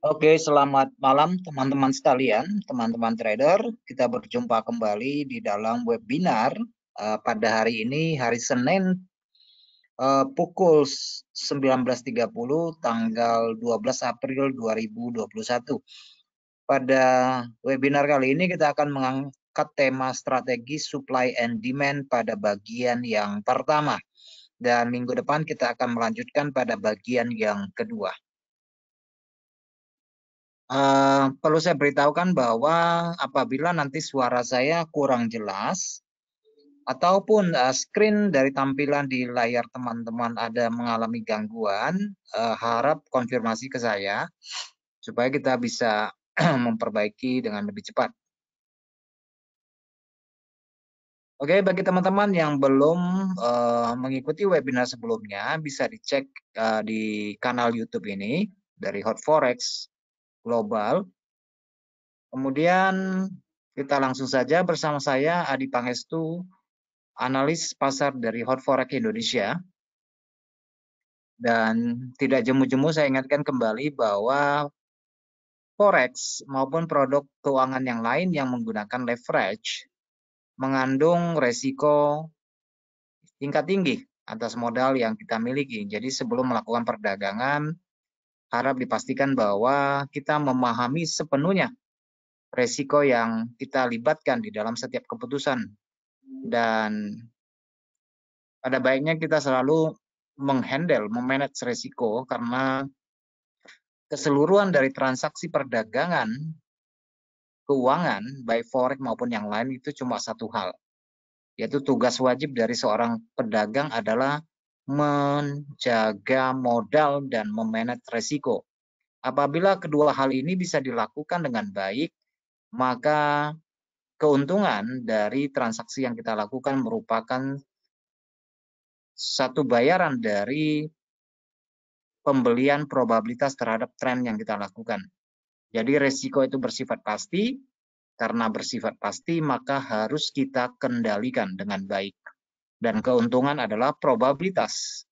Oke, selamat malam teman-teman sekalian, teman-teman trader. Kita berjumpa kembali di dalam webinar pada hari ini, hari Senin, pukul 19.30, tanggal 12 April 2021. Pada webinar kali ini kita akan mengangkat tema strategi supply and demand pada bagian yang pertama. Dan minggu depan kita akan melanjutkan pada bagian yang kedua. Perlu saya beritahukan bahwa apabila nanti suara saya kurang jelas ataupun screen dari tampilan di layar teman-teman ada mengalami gangguan, harap konfirmasi ke saya supaya kita bisa memperbaiki dengan lebih cepat. Oke, bagi teman-teman yang belum mengikuti webinar sebelumnya, bisa dicek di kanal YouTube ini dari Hot Forex Global. Kemudian kita langsung saja bersama saya Adi Pangestu, analis pasar dari Hot Forex Indonesia. Dan tidak jemu-jemu saya ingatkan kembali bahwa Forex maupun produk keuangan yang lain yang menggunakan leverage mengandung resiko tingkat tinggi atas modal yang kita miliki. Jadi sebelum melakukan perdagangan, harap dipastikan bahwa kita memahami sepenuhnya resiko yang kita libatkan di dalam setiap keputusan. Dan pada baiknya kita selalu memanage resiko karena keseluruhan dari transaksi perdagangan keuangan, baik forex maupun yang lain itu cuma satu hal, yaitu tugas wajib dari seorang pedagang adalah menjaga modal dan memanage resiko. Apabila kedua hal ini bisa dilakukan dengan baik, maka keuntungan dari transaksi yang kita lakukan merupakan satu bayaran dari pembelian probabilitas terhadap tren yang kita lakukan. Jadi resiko itu bersifat pasti, karena bersifat pasti maka harus kita kendalikan dengan baik. Dan keuntungan adalah probabilitas.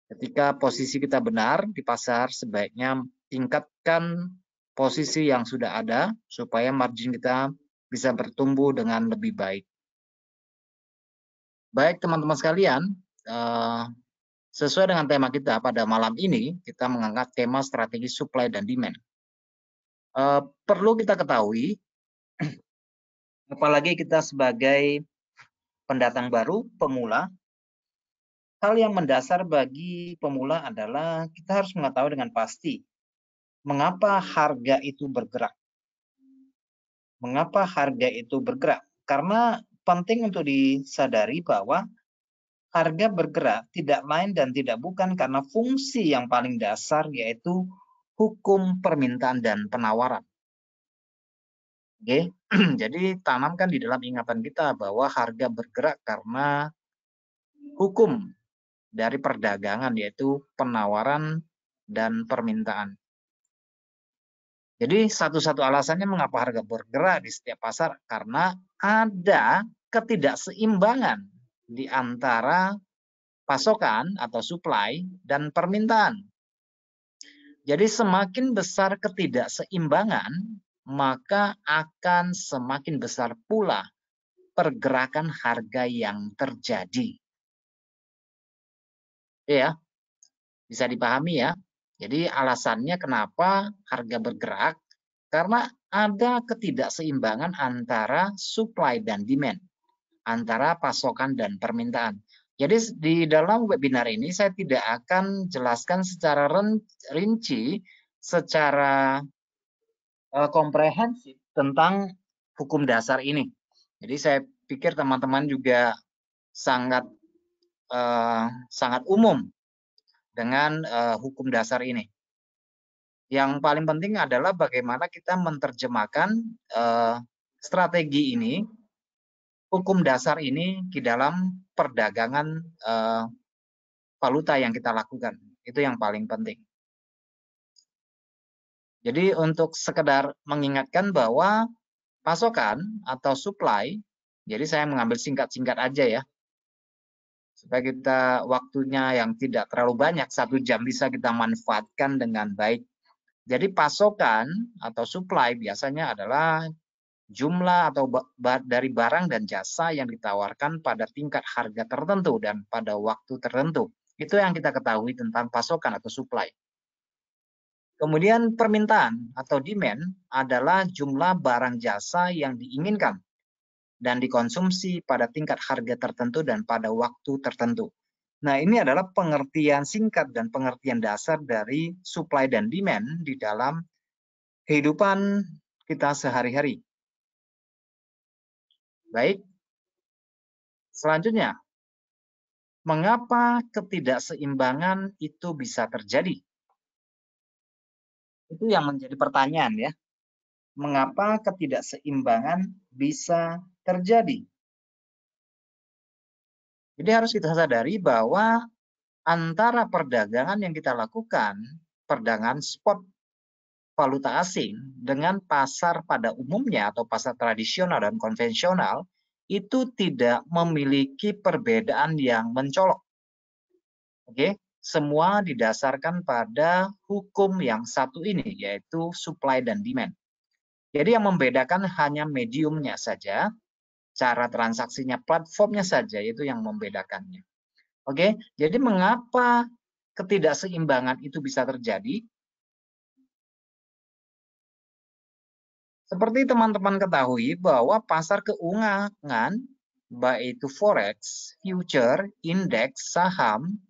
Ketika posisi kita benar di pasar, sebaiknya tingkatkan posisi yang sudah ada supaya margin kita bisa bertumbuh dengan lebih baik. Baik teman-teman sekalian, sesuai dengan tema kita pada malam ini, kita mengangkat tema strategi supply dan demand. Perlu kita ketahui, apalagi kita sebagai pendatang baru, pemula, hal yang mendasar bagi pemula adalah kita harus mengetahui dengan pasti mengapa harga itu bergerak. Mengapa harga itu bergerak? Karena penting untuk disadari bahwa harga bergerak tidak lain dan tidak bukan karena fungsi yang paling dasar, yaitu hukum permintaan dan penawaran. Oke, jadi tanamkan di dalam ingatan kita bahwa harga bergerak karena hukum dari perdagangan, yaitu penawaran dan permintaan. Jadi satu-satu alasannya mengapa harga bergerak di setiap pasar, karena ada ketidakseimbangan di antara pasokan atau supply dan permintaan. Jadi semakin besar ketidakseimbangan, maka akan semakin besar pula pergerakan harga yang terjadi. Ya, bisa dipahami ya. Jadi alasannya kenapa harga bergerak, karena ada ketidakseimbangan antara supply dan demand, antara pasokan dan permintaan. Jadi di dalam webinar ini saya tidak akan jelaskan secara rinci, secara komprehensif tentang hukum dasar ini. Jadi saya pikir teman-teman juga sangat umum dengan hukum dasar ini. Yang paling penting adalah bagaimana kita menerjemahkan strategi ini, hukum dasar ini di dalam perdagangan valuta yang kita lakukan. Itu yang paling penting. Jadi untuk sekedar mengingatkan bahwa pasokan atau supply, jadi saya mengambil singkat-singkat aja ya, supaya kita waktunya yang tidak terlalu banyak, 1 jam bisa kita manfaatkan dengan baik. Jadi pasokan atau supply biasanya adalah jumlah atau dari barang dan jasa yang ditawarkan pada tingkat harga tertentu dan pada waktu tertentu. Itu yang kita ketahui tentang pasokan atau supply. Kemudian permintaan atau demand adalah jumlah barang jasa yang diinginkan dan dikonsumsi pada tingkat harga tertentu dan pada waktu tertentu. Nah, ini adalah pengertian singkat dan pengertian dasar dari supply dan demand di dalam kehidupan kita sehari-hari. Baik, selanjutnya, mengapa ketidakseimbangan itu bisa terjadi? Itu yang menjadi pertanyaan ya. Mengapa ketidakseimbangan bisa terjadi? Jadi harus kita sadari bahwa antara perdagangan yang kita lakukan, perdagangan spot valuta asing dengan pasar pada umumnya atau pasar tradisional dan konvensional itu tidak memiliki perbedaan yang mencolok. Oke, semua didasarkan pada hukum yang satu ini, yaitu supply dan demand. Jadi yang membedakan hanya mediumnya saja, cara transaksinya, platformnya saja, itu yang membedakannya. Oke, jadi mengapa ketidakseimbangan itu bisa terjadi? Seperti teman-teman ketahui bahwa pasar keuangan, baik itu forex, future, indeks, saham,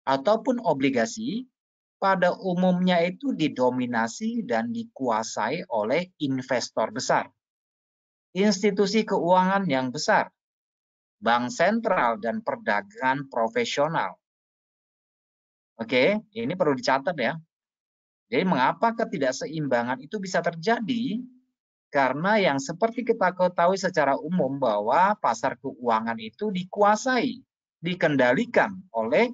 ataupun obligasi, pada umumnya itu didominasi dan dikuasai oleh investor besar, institusi keuangan yang besar, bank sentral, dan perdagangan profesional. Oke, ini perlu dicatat ya. Jadi mengapa ketidakseimbangan itu bisa terjadi? Karena yang seperti kita ketahui secara umum bahwa pasar keuangan itu dikuasai, dikendalikan oleh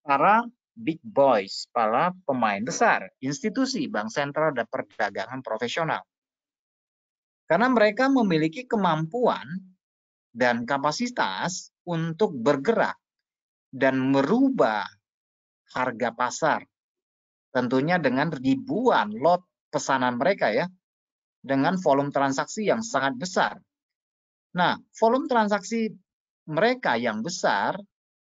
para big boys, para pemain besar, institusi, bank sentral, dan perdagangan profesional. Karena mereka memiliki kemampuan dan kapasitas untuk bergerak dan merubah harga pasar. Tentunya dengan ribuan lot pesanan mereka ya, dengan volume transaksi yang sangat besar. Nah, volume transaksi mereka yang besar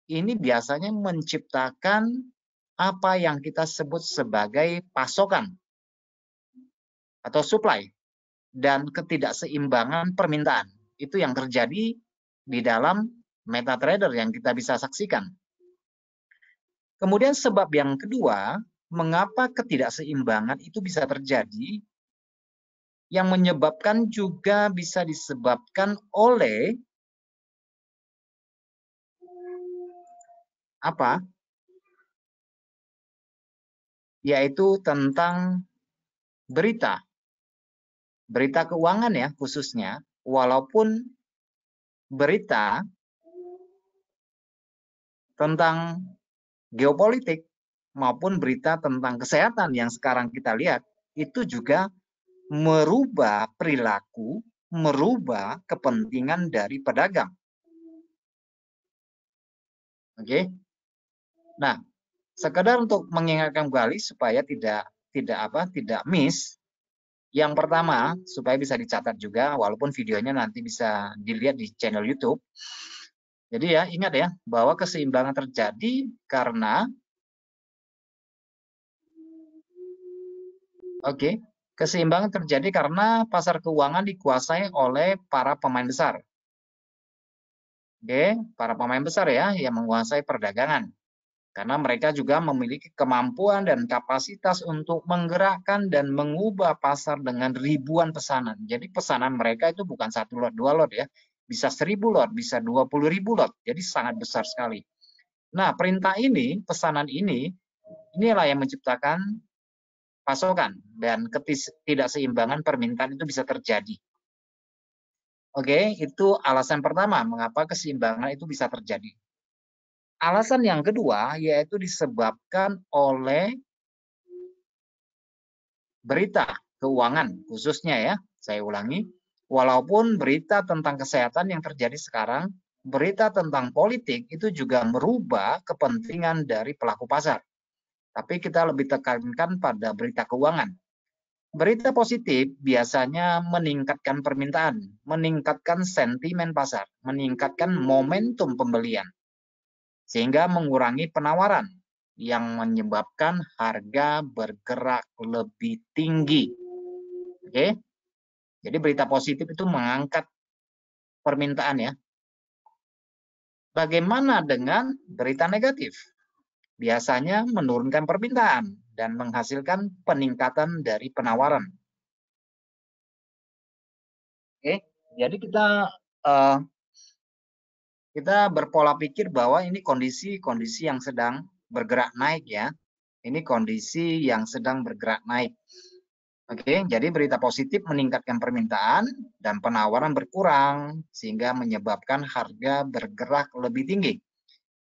ini biasanya menciptakan apa yang kita sebut sebagai pasokan atau supply dan ketidakseimbangan permintaan. Itu yang terjadi di dalam MetaTrader yang kita bisa saksikan. Kemudian sebab yang kedua, mengapa ketidakseimbangan itu bisa terjadi, yang menyebabkan juga bisa disebabkan oleh apa? Yaitu tentang berita. Berita keuangan ya khususnya, walaupun berita tentang geopolitik maupun berita tentang kesehatan yang sekarang kita lihat, itu juga merubah perilaku, merubah kepentingan dari pedagang. Oke. Nah, sekedar untuk mengingatkan kembali supaya tidak miss. Yang pertama, supaya bisa dicatat juga, walaupun videonya nanti bisa dilihat di channel YouTube. Jadi ya, ingat ya, bahwa keseimbangan terjadi karena keseimbangan terjadi karena pasar keuangan dikuasai oleh para pemain besar. Para pemain besar ya yang menguasai perdagangan. Karena mereka juga memiliki kemampuan dan kapasitas untuk menggerakkan dan mengubah pasar dengan ribuan pesanan. Jadi pesanan mereka itu bukan 1 lot, 2 lot ya. Bisa 1000 lot, bisa 20.000 lot. Jadi sangat besar sekali. Nah, perintah ini, pesanan ini, inilah yang menciptakan pasokan dan ketidakseimbangan permintaan itu bisa terjadi. Oke, itu alasan pertama mengapa keseimbangan itu bisa terjadi. Alasan yang kedua yaitu disebabkan oleh berita keuangan khususnya ya, saya ulangi, walaupun berita tentang kesehatan yang terjadi sekarang, berita tentang politik itu juga merubah kepentingan dari pelaku pasar. Tapi kita lebih tekankan pada berita keuangan. Berita positif biasanya meningkatkan permintaan, meningkatkan sentimen pasar, meningkatkan momentum pembelian, sehingga mengurangi penawaran yang menyebabkan harga bergerak lebih tinggi. Oke, jadi berita positif itu mengangkat permintaan ya. Bagaimana dengan berita negatif? Biasanya menurunkan permintaan dan menghasilkan peningkatan dari penawaran. Oke, jadi kita berpola pikir bahwa ini kondisi yang sedang bergerak naik ya. Ini kondisi yang sedang bergerak naik. Oke, jadi berita positif meningkatkan permintaan dan penawaran berkurang sehingga menyebabkan harga bergerak lebih tinggi.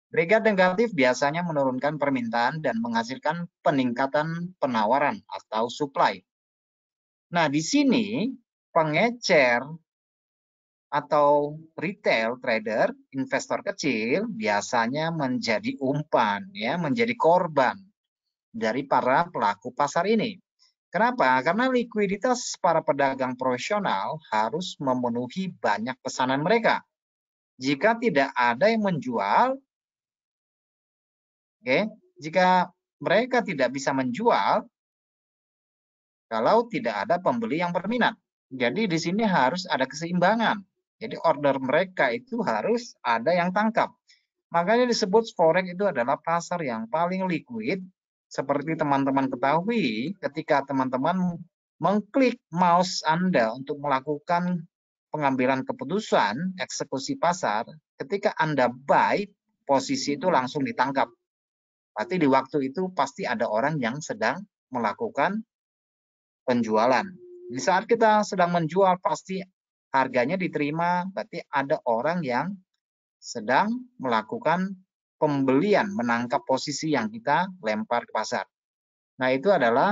Berita negatif biasanya menurunkan permintaan dan menghasilkan peningkatan penawaran atau supply. Nah, di sini pengecer atau retail trader, investor kecil biasanya menjadi umpan ya, menjadi korban dari para pelaku pasar ini. Kenapa? Karena likuiditas para pedagang profesional harus memenuhi banyak pesanan mereka. Jika tidak ada yang menjual, jika mereka tidak bisa menjual, kalau tidak ada pembeli yang berminat. Jadi di sini harus ada keseimbangan. Jadi order mereka itu harus ada yang tangkap. Makanya disebut forex itu adalah pasar yang paling liquid. Seperti teman-teman ketahui, ketika teman-teman mengklik mouse Anda untuk melakukan pengambilan keputusan, eksekusi pasar, ketika Anda buy, posisi itu langsung ditangkap. Berarti di waktu itu pasti ada orang yang sedang melakukan penjualan. Di saat kita sedang menjual, pasti harganya diterima, berarti ada orang yang sedang melakukan pembelian, menangkap posisi yang kita lempar ke pasar. Nah, itu adalah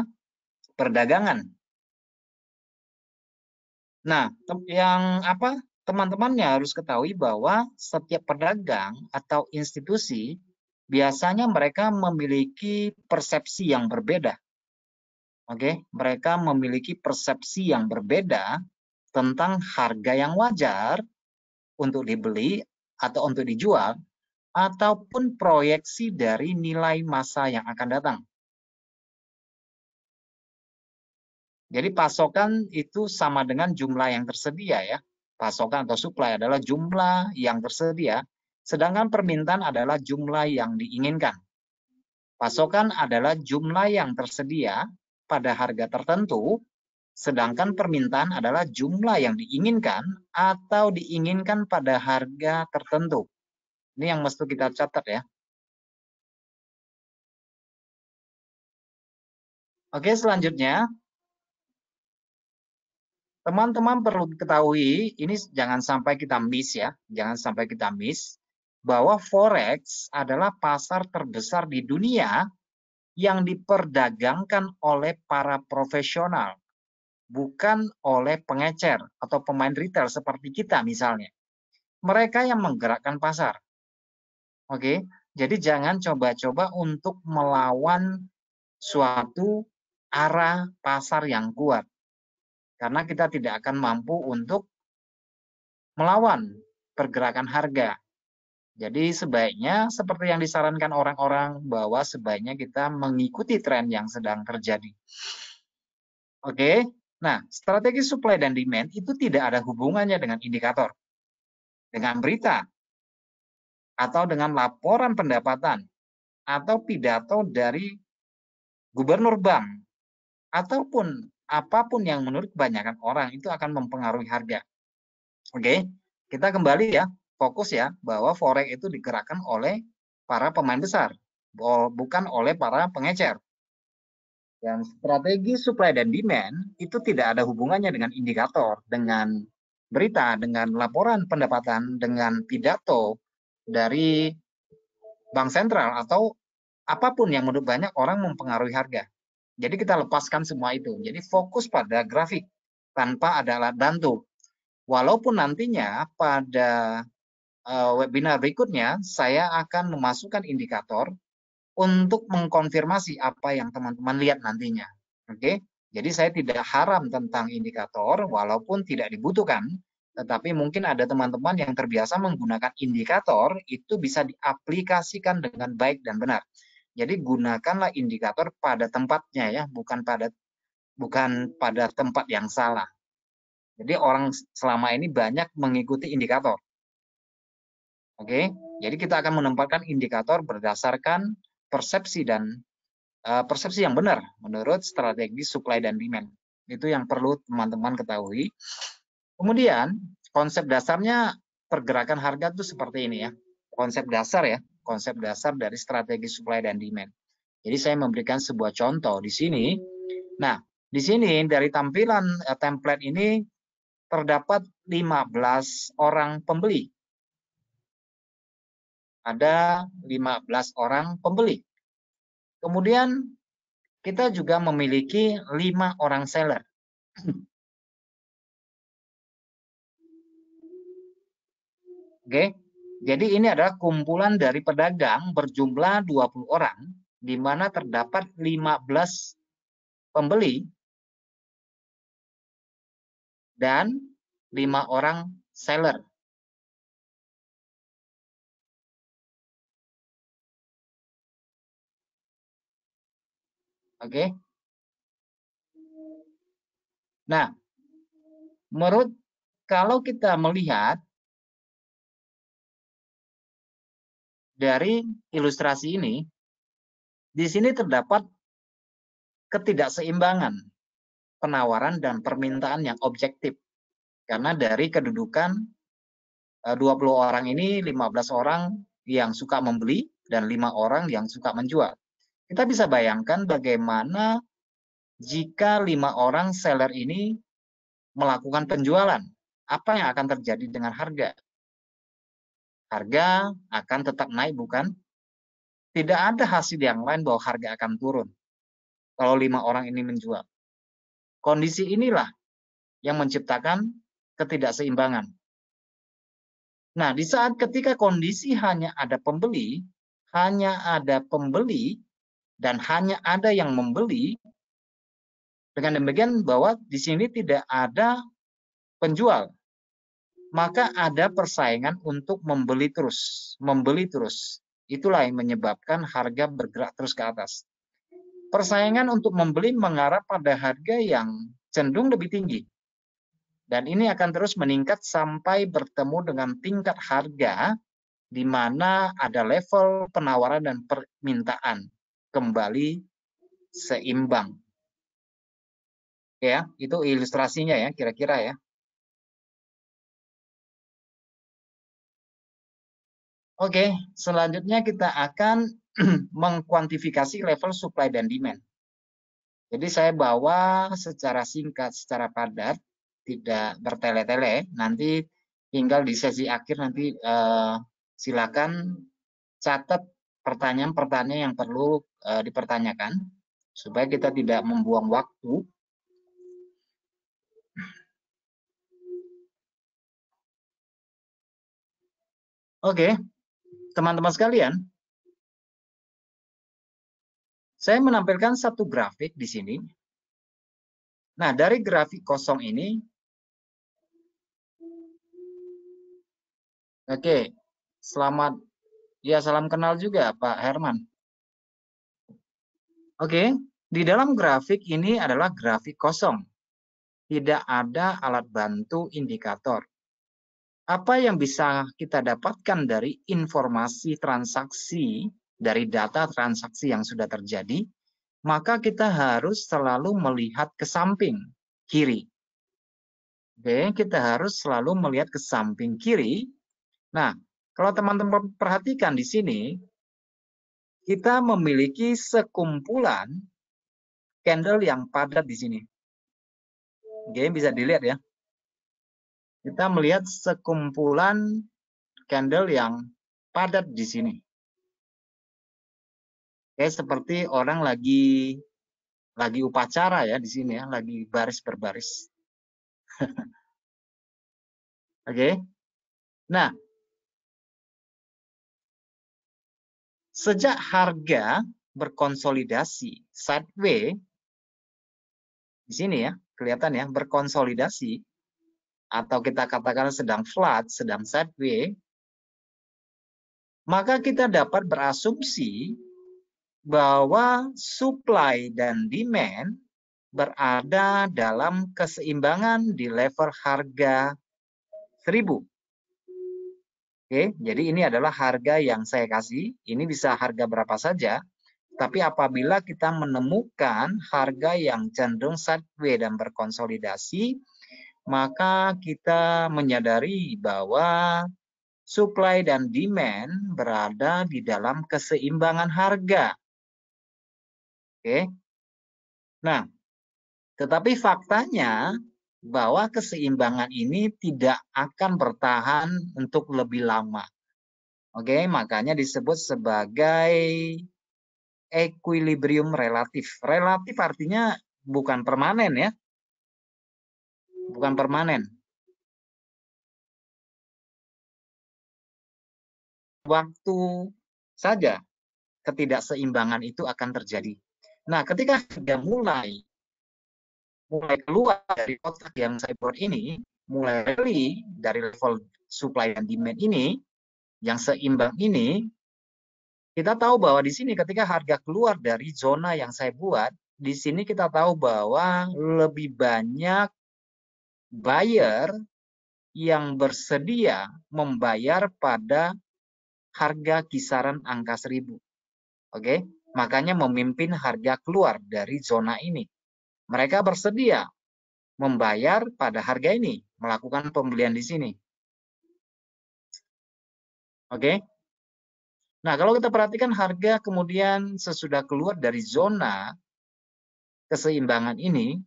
perdagangan. Nah, teman-temannya harus ketahui bahwa setiap pedagang atau institusi biasanya mereka memiliki persepsi yang berbeda. Oke, mereka memiliki persepsi yang berbeda tentang harga yang wajar untuk dibeli atau untuk dijual, ataupun proyeksi dari nilai masa yang akan datang. Jadi pasokan itu sama dengan jumlah yang tersedia ya. Pasokan atau supply adalah jumlah yang tersedia, sedangkan permintaan adalah jumlah yang diinginkan. Pasokan adalah jumlah yang tersedia pada harga tertentu, sedangkan permintaan adalah jumlah yang diinginkan atau diinginkan pada harga tertentu. Ini yang mesti kita catat ya. Oke, selanjutnya teman-teman perlu ketahui, ini jangan sampai kita miss ya, jangan sampai kita miss, bahwa Forex adalah pasar terbesar di dunia yang diperdagangkan oleh para profesional, bukan oleh pengecer atau pemain retail seperti kita misalnya. Mereka yang menggerakkan pasar. Oke, jadi jangan coba-coba untuk melawan suatu arah pasar yang kuat. Karena kita tidak akan mampu untuk melawan pergerakan harga. Jadi sebaiknya seperti yang disarankan orang-orang bahwa sebaiknya kita mengikuti tren yang sedang terjadi. Oke, nah strategi supply dan demand itu tidak ada hubungannya dengan indikator, dengan berita, atau dengan laporan pendapatan, atau pidato dari gubernur bank, ataupun apapun yang menurut kebanyakan orang itu akan mempengaruhi harga. Oke, kita kembali ya, fokus ya, bahwa forex itu digerakkan oleh para pemain besar, bukan oleh para pengecer. Dan strategi supply dan demand itu tidak ada hubungannya dengan indikator, dengan berita, dengan laporan pendapatan, dengan pidato dari bank sentral, atau apapun yang menurut banyak orang mempengaruhi harga. Jadi kita lepaskan semua itu. Jadi fokus pada grafik tanpa ada alat bantu. Walaupun nantinya pada webinar berikutnya saya akan memasukkan indikator untuk mengkonfirmasi apa yang teman-teman lihat nantinya. Oke, jadi saya tidak haram tentang indikator walaupun tidak dibutuhkan, tetapi mungkin ada teman-teman yang terbiasa menggunakan indikator itu bisa diaplikasikan dengan baik dan benar. Jadi gunakanlah indikator pada tempatnya ya, bukan pada tempat yang salah. Jadi orang selama ini banyak mengikuti indikator. Oke, jadi kita akan menempatkan indikator berdasarkan persepsi dan persepsi yang benar menurut strategi supply dan demand. Itu yang perlu teman-teman ketahui. Kemudian konsep dasarnya pergerakan harga itu seperti ini ya. Konsep dasar dari strategi supply dan demand. Jadi saya memberikan sebuah contoh di sini. Nah, di sini dari tampilan template ini terdapat 15 orang pembeli. Ada 15 orang pembeli. Kemudian kita juga memiliki 5 orang seller. Oke. Jadi ini adalah kumpulan dari pedagang berjumlah 20 orang di mana terdapat 15 pembeli dan 5 orang seller. Oke. Nah, kalau kita melihat dari ilustrasi ini, di sini terdapat ketidakseimbangan penawaran dan permintaan yang objektif. Karena dari kedudukan 20 orang ini, 15 orang yang suka membeli dan 5 orang yang suka menjual. Kita bisa bayangkan bagaimana jika 5 orang seller ini melakukan penjualan. Apa yang akan terjadi dengan harga? Harga akan tetap naik, bukan? Tidak ada hasil yang lain bahwa harga akan turun kalau 5 orang ini menjual. Kondisi inilah yang menciptakan ketidakseimbangan. Nah, di saat ketika kondisi hanya ada pembeli dan hanya ada yang membeli, dengan demikian bahwa di sini tidak ada penjual, maka ada persaingan untuk membeli terus. Itulah yang menyebabkan harga bergerak terus ke atas. Persaingan untuk membeli mengarah pada harga yang cenderung lebih tinggi. Dan ini akan terus meningkat sampai bertemu dengan tingkat harga di mana ada level penawaran dan permintaan kembali seimbang. Ya, itu ilustrasinya ya, kira-kira ya. Oke, selanjutnya kita akan mengkuantifikasi level supply dan demand. Jadi saya bawa secara singkat, secara padat, tidak bertele-tele. Nanti tinggal di sesi akhir nanti silakan catat pertanyaan-pertanyaan yang perlu dipertanyakan supaya kita tidak membuang waktu. Oke, teman-teman sekalian, saya menampilkan satu grafik di sini. Nah, dari grafik kosong ini, oke, salam kenal juga Pak Herman. Oke, di dalam grafik ini adalah grafik kosong. Tidak ada alat bantu indikator. Apa yang bisa kita dapatkan dari informasi transaksi, dari data transaksi yang sudah terjadi, maka kita harus selalu melihat ke samping kiri. Oke, kita harus selalu melihat ke samping kiri. Nah, kalau teman-teman perhatikan di sini, kita memiliki sekumpulan candle yang padat di sini. Oke, bisa dilihat ya. Kita melihat sekumpulan candle yang padat di sini. Oke, seperti orang lagi upacara ya di sini ya, lagi baris berbaris. Oke. Nah, Sejak harga berkonsolidasi sideways, di sini ya, kelihatan ya, berkonsolidasi, atau kita katakan sedang flat, sedang sideways, maka kita dapat berasumsi bahwa supply dan demand berada dalam keseimbangan di level harga 1000. Oke, jadi ini adalah harga yang saya kasih. Ini bisa harga berapa saja. Tapi apabila kita menemukan harga yang cenderung sideways dan berkonsolidasi, maka kita menyadari bahwa supply dan demand berada di dalam keseimbangan harga. Oke. Nah, tetapi faktanya bahwa keseimbangan ini tidak akan bertahan untuk lebih lama. Oke, makanya disebut sebagai equilibrium relatif. Relatif artinya bukan permanen ya. Bukan permanen. Waktu saja ketidakseimbangan itu akan terjadi. Nah, ketika harga mulai keluar dari kotak yang saya buat ini, mulai rally dari level supply dan demand ini, yang seimbang ini, kita tahu bahwa di sini ketika harga keluar dari zona yang saya buat, di sini kita tahu bahwa lebih banyak buyer yang bersedia membayar pada harga kisaran angka 1000. Oke, makanya memimpin harga keluar dari zona ini. Mereka bersedia membayar pada harga ini, melakukan pembelian di sini. Oke. Nah, kalau kita perhatikan harga kemudian sesudah keluar dari zona keseimbangan ini,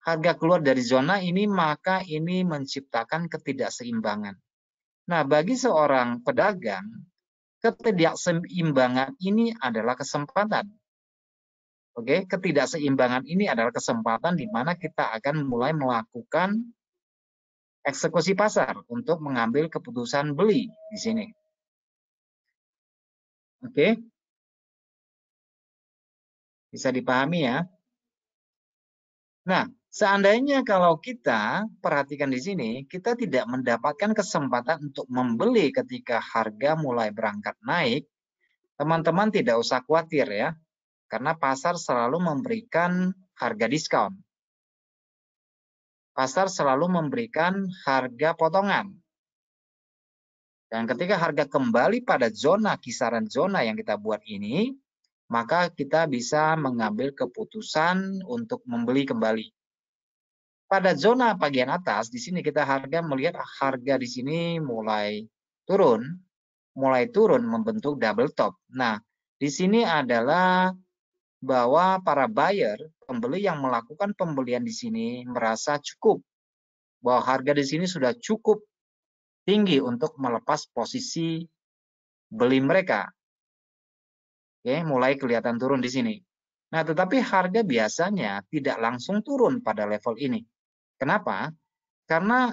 harga keluar dari zona ini, maka ini menciptakan ketidakseimbangan. Nah, bagi seorang pedagang, ketidakseimbangan ini adalah kesempatan. Oke, ketidakseimbangan ini adalah kesempatan di mana kita akan mulai melakukan eksekusi pasar untuk mengambil keputusan beli di sini. Oke, bisa dipahami ya. Nah, seandainya kalau kita perhatikan di sini, kita tidak mendapatkan kesempatan untuk membeli ketika harga mulai berangkat naik, teman-teman tidak usah khawatir ya, karena pasar selalu memberikan harga diskon. Pasar selalu memberikan harga potongan. Dan ketika harga kembali pada zona kisaran zona yang kita buat ini, maka kita bisa mengambil keputusan untuk membeli kembali. Pada zona bagian atas, di sini kita melihat harga di sini mulai turun membentuk double top. Nah, di sini adalah bahwa para buyer, pembeli yang melakukan pembelian di sini merasa cukup, bahwa harga di sini sudah cukup tinggi untuk melepas posisi beli mereka. Oke, mulai kelihatan turun di sini. Nah, tetapi harga biasanya tidak langsung turun pada level ini. Kenapa? Karena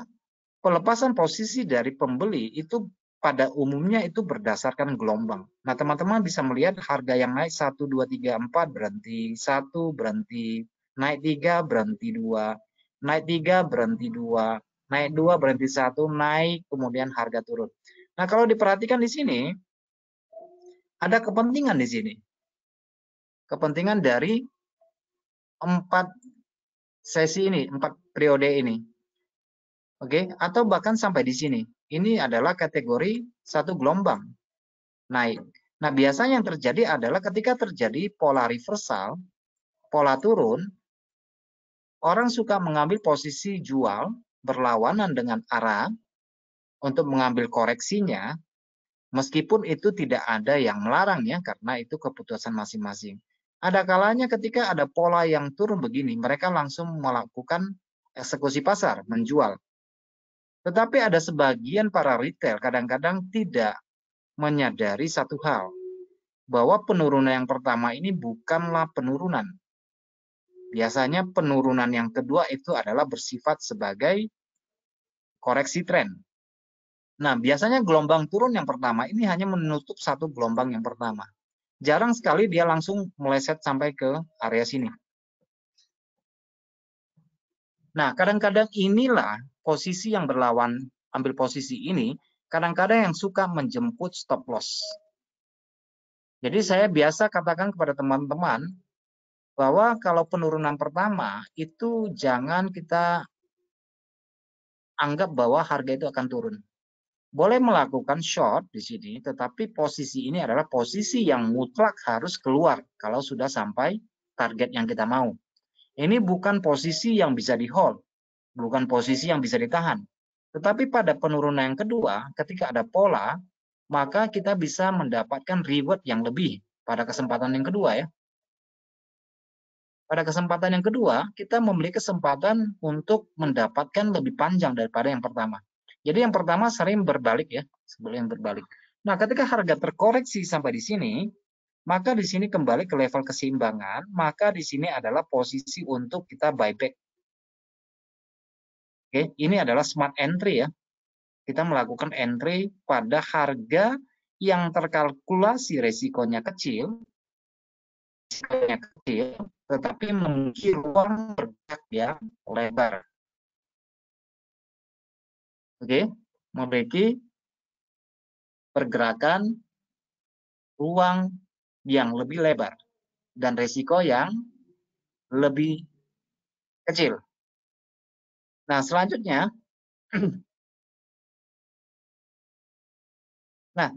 pelepasan posisi dari pembeli itu pada umumnya itu berdasarkan gelombang. Nah, teman-teman bisa melihat harga yang naik 1, 2, 3, 4, berhenti 1, berhenti, naik 3, berhenti 2, naik 3, berhenti 2, naik 2, berhenti 1, naik, kemudian harga turun. Nah, kalau diperhatikan di sini, ada kepentingan di sini. Kepentingan dari 4 sesi ini, 4 periode ini. Oke, atau bahkan sampai di sini. Ini adalah kategori satu gelombang naik. Nah, biasanya yang terjadi adalah ketika terjadi pola reversal, pola turun, orang suka mengambil posisi jual berlawanan dengan arah untuk mengambil koreksinya, meskipun itu tidak ada yang melarang ya, karena itu keputusan masing-masing. Ada kalanya ketika ada pola yang turun begini, mereka langsung melakukan eksekusi pasar, menjual. Tetapi ada sebagian para retail kadang-kadang tidak menyadari satu hal, bahwa penurunan yang pertama ini bukanlah penurunan. Biasanya penurunan yang kedua itu adalah bersifat sebagai koreksi tren. Nah, biasanya gelombang turun yang pertama ini hanya menutup satu gelombang yang pertama. Jarang sekali dia langsung meleset sampai ke area sini. Nah, kadang-kadang inilah posisi yang berlawan, ambil posisi ini, kadang-kadang yang suka menjemput stop loss. Jadi saya biasa katakan kepada teman-teman, bahwa kalau penurunan pertama, itu jangan kita anggap bahwa harga itu akan turun. Boleh melakukan short di sini, tetapi posisi ini adalah posisi yang mutlak harus keluar kalau sudah sampai target yang kita mau. Ini bukan posisi yang bisa di-hold, bukan posisi yang bisa ditahan. Tetapi pada penurunan yang kedua, ketika ada pola, maka kita bisa mendapatkan reward yang lebih pada kesempatan yang kedua ya. Pada kesempatan yang kedua, kita memiliki kesempatan untuk mendapatkan lebih panjang daripada yang pertama. Jadi yang pertama sering berbalik ya, sebelum yang berbalik. Nah, ketika harga terkoreksi sampai di sini, maka di sini kembali ke level keseimbangan, maka di sini adalah posisi untuk kita buyback. Oke, ini adalah smart entry ya. Kita melakukan entry pada harga yang terkalkulasi resikonya kecil, tetapi memiliki ruang bergerak yang lebar. Oke, memiliki pergerakan ruang yang lebih lebar dan resiko yang lebih kecil. Nah, selanjutnya, nah,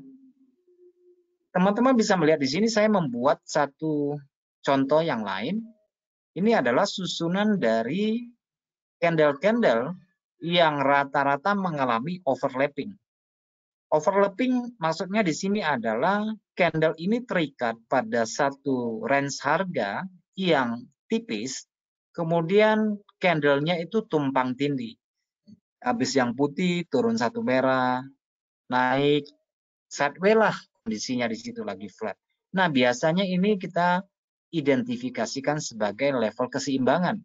teman-teman bisa melihat di sini saya membuat satu contoh yang lain. Ini adalah susunan dari candle-candle yang rata-rata mengalami overlapping. Overlapping maksudnya di sini adalah candle ini terikat pada satu range harga yang tipis, kemudian candlenya itu tumpang tindih. Habis yang putih, turun satu merah, naik, sideways lah kondisinya di situ lagi flat. Nah, biasanya ini kita identifikasikan sebagai level keseimbangan.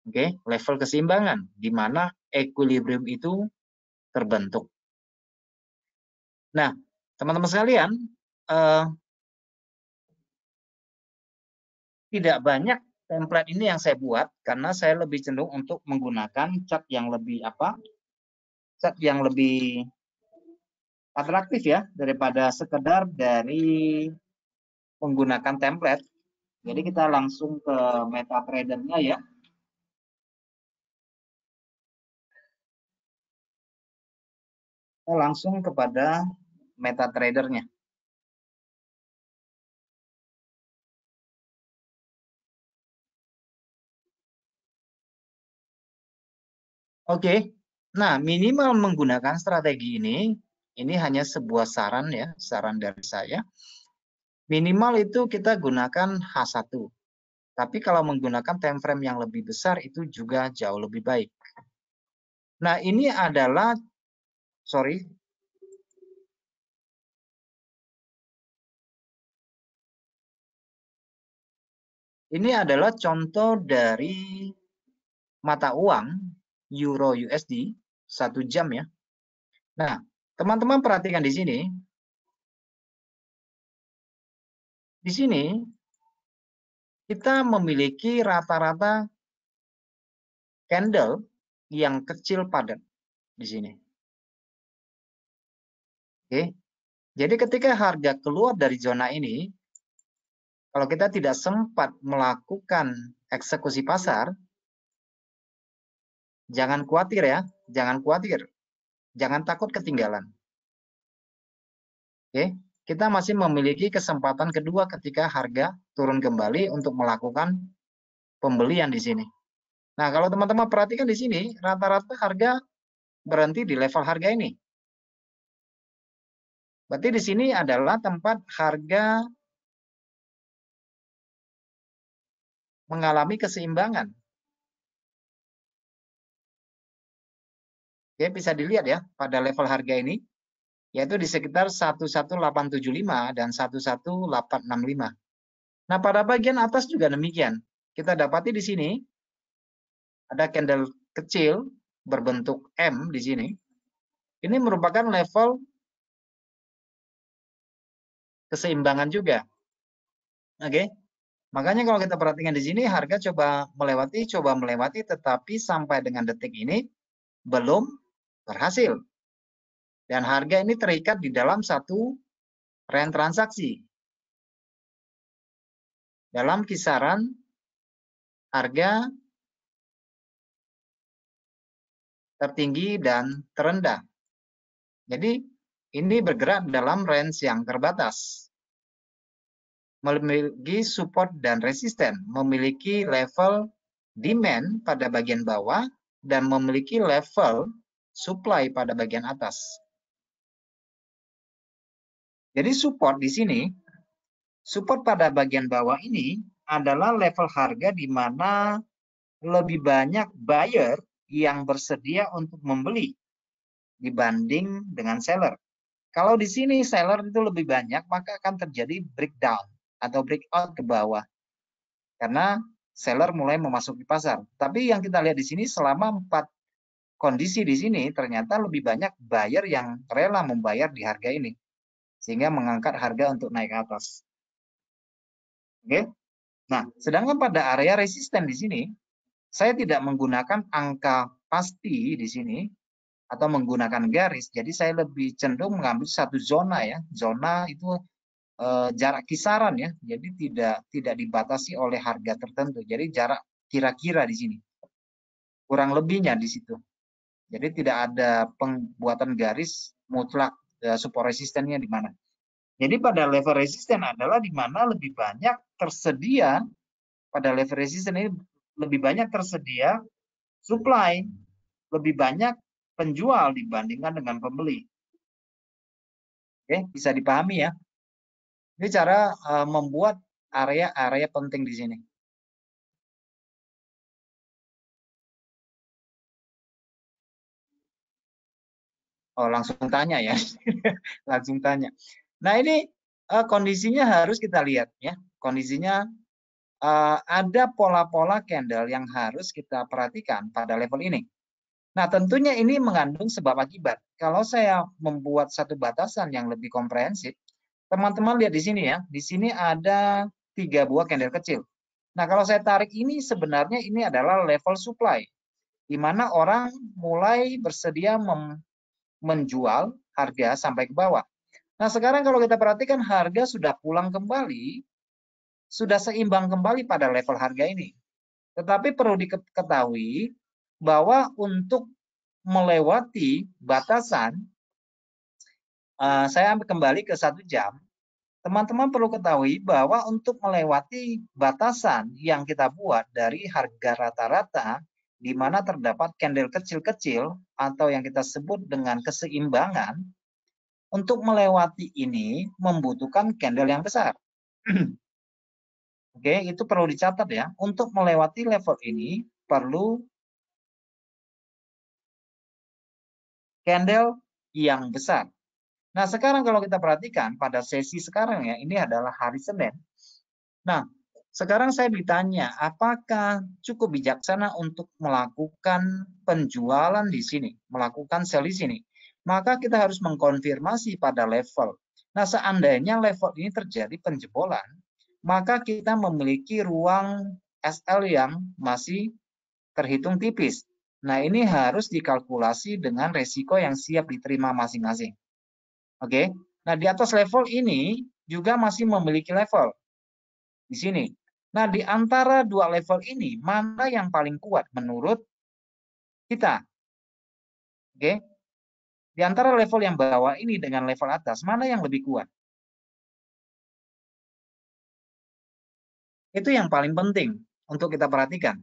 Oke, level keseimbangan di mana equilibrium itu terbentuk. Nah, teman-teman sekalian, tidak banyak template ini yang saya buat karena saya lebih cenderung untuk menggunakan chart yang lebih chart yang lebih atraktif ya daripada sekedar dari menggunakan template. Jadi kita langsung ke MetaTrader-nya ya. Kita langsung kepada MetaTrader-nya. Oke. Nah, minimal menggunakan strategi ini hanya sebuah saran ya, saran dari saya. Minimal itu kita gunakan H1. Tapi kalau menggunakan time frame yang lebih besar itu juga jauh lebih baik. Nah, ini adalah, sorry, ini adalah contoh dari mata uang Euro USD 1 jam ya. Nah, teman-teman perhatikan di sini. Di sini kita memiliki rata-rata candle yang kecil padat di sini. Oke. Jadi ketika harga keluar dari zona ini, kalau kita tidak sempat melakukan eksekusi pasar, jangan khawatir ya, jangan khawatir. Jangan takut ketinggalan. Oke, kita masih memiliki kesempatan kedua ketika harga turun kembali untuk melakukan pembelian di sini. Nah, kalau teman-teman perhatikan di sini, rata-rata harga berhenti di level harga ini. Berarti di sini adalah tempat harga mengalami keseimbangan. Oke, bisa dilihat ya pada level harga ini, yaitu di sekitar 11875 dan 11865. Nah, pada bagian atas juga demikian. Kita dapati di sini ada candle kecil berbentuk M di sini. Ini merupakan level keseimbangan juga. Oke. Makanya kalau kita perhatikan di sini harga coba melewati, tetapi sampai dengan detik ini belum berhasil. Dan harga ini terikat di dalam satu range transaksi. Dalam kisaran harga tertinggi dan terendah. Jadi ini bergerak dalam range yang terbatas. Memiliki support dan resisten, memiliki level demand pada bagian bawah dan memiliki level supply pada bagian atas. Jadi support di sini, support pada bagian bawah ini adalah level harga di mana lebih banyak buyer yang bersedia untuk membeli dibanding dengan seller. Kalau di sini seller itu lebih banyak, maka akan terjadi breakdown atau breakout ke bawah. Karena seller mulai memasuki pasar. Tapi yang kita lihat di sini selama 4 kondisi di sini ternyata lebih banyak buyer yang rela membayar di harga ini. Sehingga mengangkat harga untuk naik ke atas. Oke. Nah, sedangkan pada area resisten di sini, saya tidak menggunakan angka pasti di sini atau menggunakan garis. Jadi saya lebih cenderung mengambil satu zona ya. Zona itu jarak kisaran ya. Jadi tidak dibatasi oleh harga tertentu. Jadi jarak kira-kira di sini. Kurang lebihnya di situ. Jadi tidak ada pembuatan garis mutlak support resistennya di mana. Jadi pada level resisten adalah di mana lebih banyak tersedia, pada level resisten ini lebih banyak tersedia supply, lebih banyak penjual dibandingkan dengan pembeli. Oke, bisa dipahami ya. Ini cara membuat area-area penting di sini. Oh, langsung tanya ya. Langsung tanya. Nah, ini kondisinya harus kita lihat ya. Kondisinya ada pola-pola candle yang harus kita perhatikan pada level ini. Nah, tentunya ini mengandung sebab akibat. Kalau saya membuat satu batasan yang lebih komprehensif, teman-teman lihat di sini ya. Di sini ada 3 buah candle kecil. Nah, kalau saya tarik ini sebenarnya ini adalah level supply, di mana orang mulai bersedia menjual harga sampai ke bawah. Nah, sekarang kalau kita perhatikan harga sudah pulang kembali, sudah seimbang kembali pada level harga ini. Tetapi perlu diketahui bahwa untuk melewati batasan, saya ambil kembali ke 1 jam, teman-teman perlu ketahui bahwa untuk melewati batasan yang kita buat dari harga rata-rata, di mana terdapat candle kecil-kecil atau yang kita sebut dengan keseimbangan, untuk melewati ini membutuhkan candle yang besar. Oke, itu perlu dicatat ya. Untuk melewati level ini perlu candle yang besar. Nah, sekarang kalau kita perhatikan pada sesi sekarang ya, ini adalah hari Senin. Nah, sekarang saya ditanya, apakah cukup bijaksana untuk melakukan penjualan di sini, melakukan sell di sini? Maka kita harus mengkonfirmasi pada level. Nah, seandainya level ini terjadi penjebolan, maka kita memiliki ruang SL yang masih terhitung tipis. Nah, ini harus dikalkulasi dengan resiko yang siap diterima masing-masing. Oke. Nah, di atas level ini juga masih memiliki level di sini. Nah, di antara dua level ini mana yang paling kuat menurut kita? Oke. Di antara level yang bawah ini dengan level atas, mana yang lebih kuat? Itu yang paling penting untuk kita perhatikan.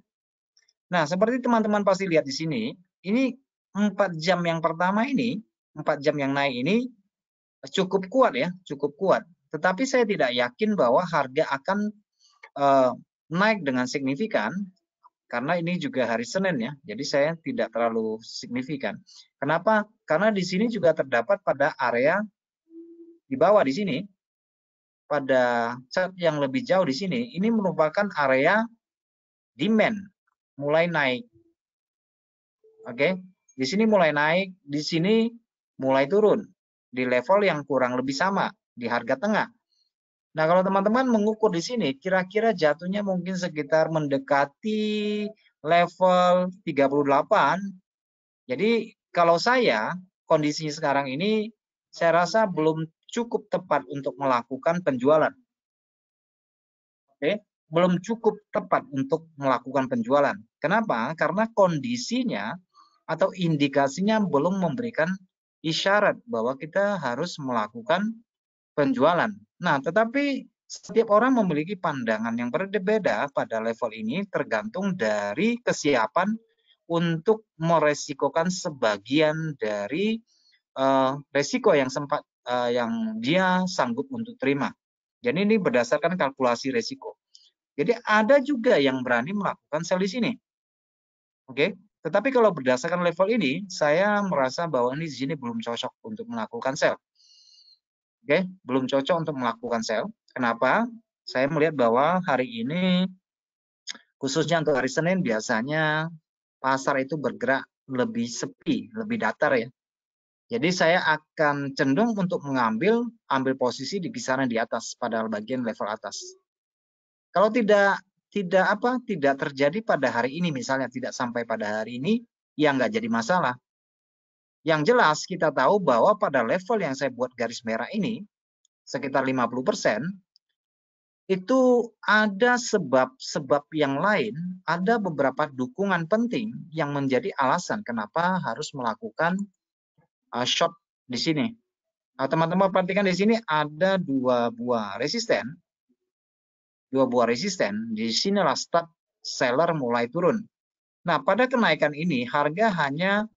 Nah, seperti teman-teman pasti lihat di sini, ini 4 jam yang pertama ini, 4 jam yang naik ini cukup kuat ya, cukup kuat. Tetapi saya tidak yakin bahwa harga akan naik dengan signifikan karena ini juga hari Senin ya. Jadi saya tidak terlalu signifikan. Kenapa? Karena di sini juga terdapat pada area di bawah di sini, pada chart yang lebih jauh di sini, ini merupakan area demand mulai naik. Oke, di sini mulai naik, di sini mulai turun di level yang kurang lebih sama di harga tengah. Nah, kalau teman-teman mengukur di sini, kira-kira jatuhnya mungkin sekitar mendekati level 38. Jadi, kalau saya, kondisi sekarang ini, saya rasa belum cukup tepat untuk melakukan penjualan. Oke, belum cukup tepat untuk melakukan penjualan. Kenapa? Karena kondisinya atau indikasinya belum memberikan isyarat bahwa kita harus melakukan penjualan. Nah, tetapi setiap orang memiliki pandangan yang berbeda pada level ini tergantung dari kesiapan untuk meresikokan sebagian dari resiko yang yang dia sanggup untuk terima. Jadi ini berdasarkan kalkulasi resiko. Jadi ada juga yang berani melakukan sell di sini. Oke. Tetapi kalau berdasarkan level ini, saya merasa bahwa ini di sini belum cocok untuk melakukan sell. Oke, belum cocok untuk melakukan sell. Kenapa? Saya melihat bahwa hari ini, khususnya untuk hari Senin, biasanya pasar itu bergerak lebih sepi, lebih datar ya. Jadi saya akan cenderung untuk ambil posisi di kisaran di atas pada bagian level atas. Kalau tidak terjadi pada hari ini, misalnya tidak sampai pada hari ini, ya nggak jadi masalah. Yang jelas kita tahu bahwa pada level yang saya buat garis merah ini, sekitar 50%, itu ada sebab-sebab yang lain, ada beberapa dukungan penting yang menjadi alasan kenapa harus melakukan short di sini. Teman-teman perhatikan di sini ada dua buah resisten. Di sinilah start seller mulai turun. Nah, pada kenaikan ini harga hanya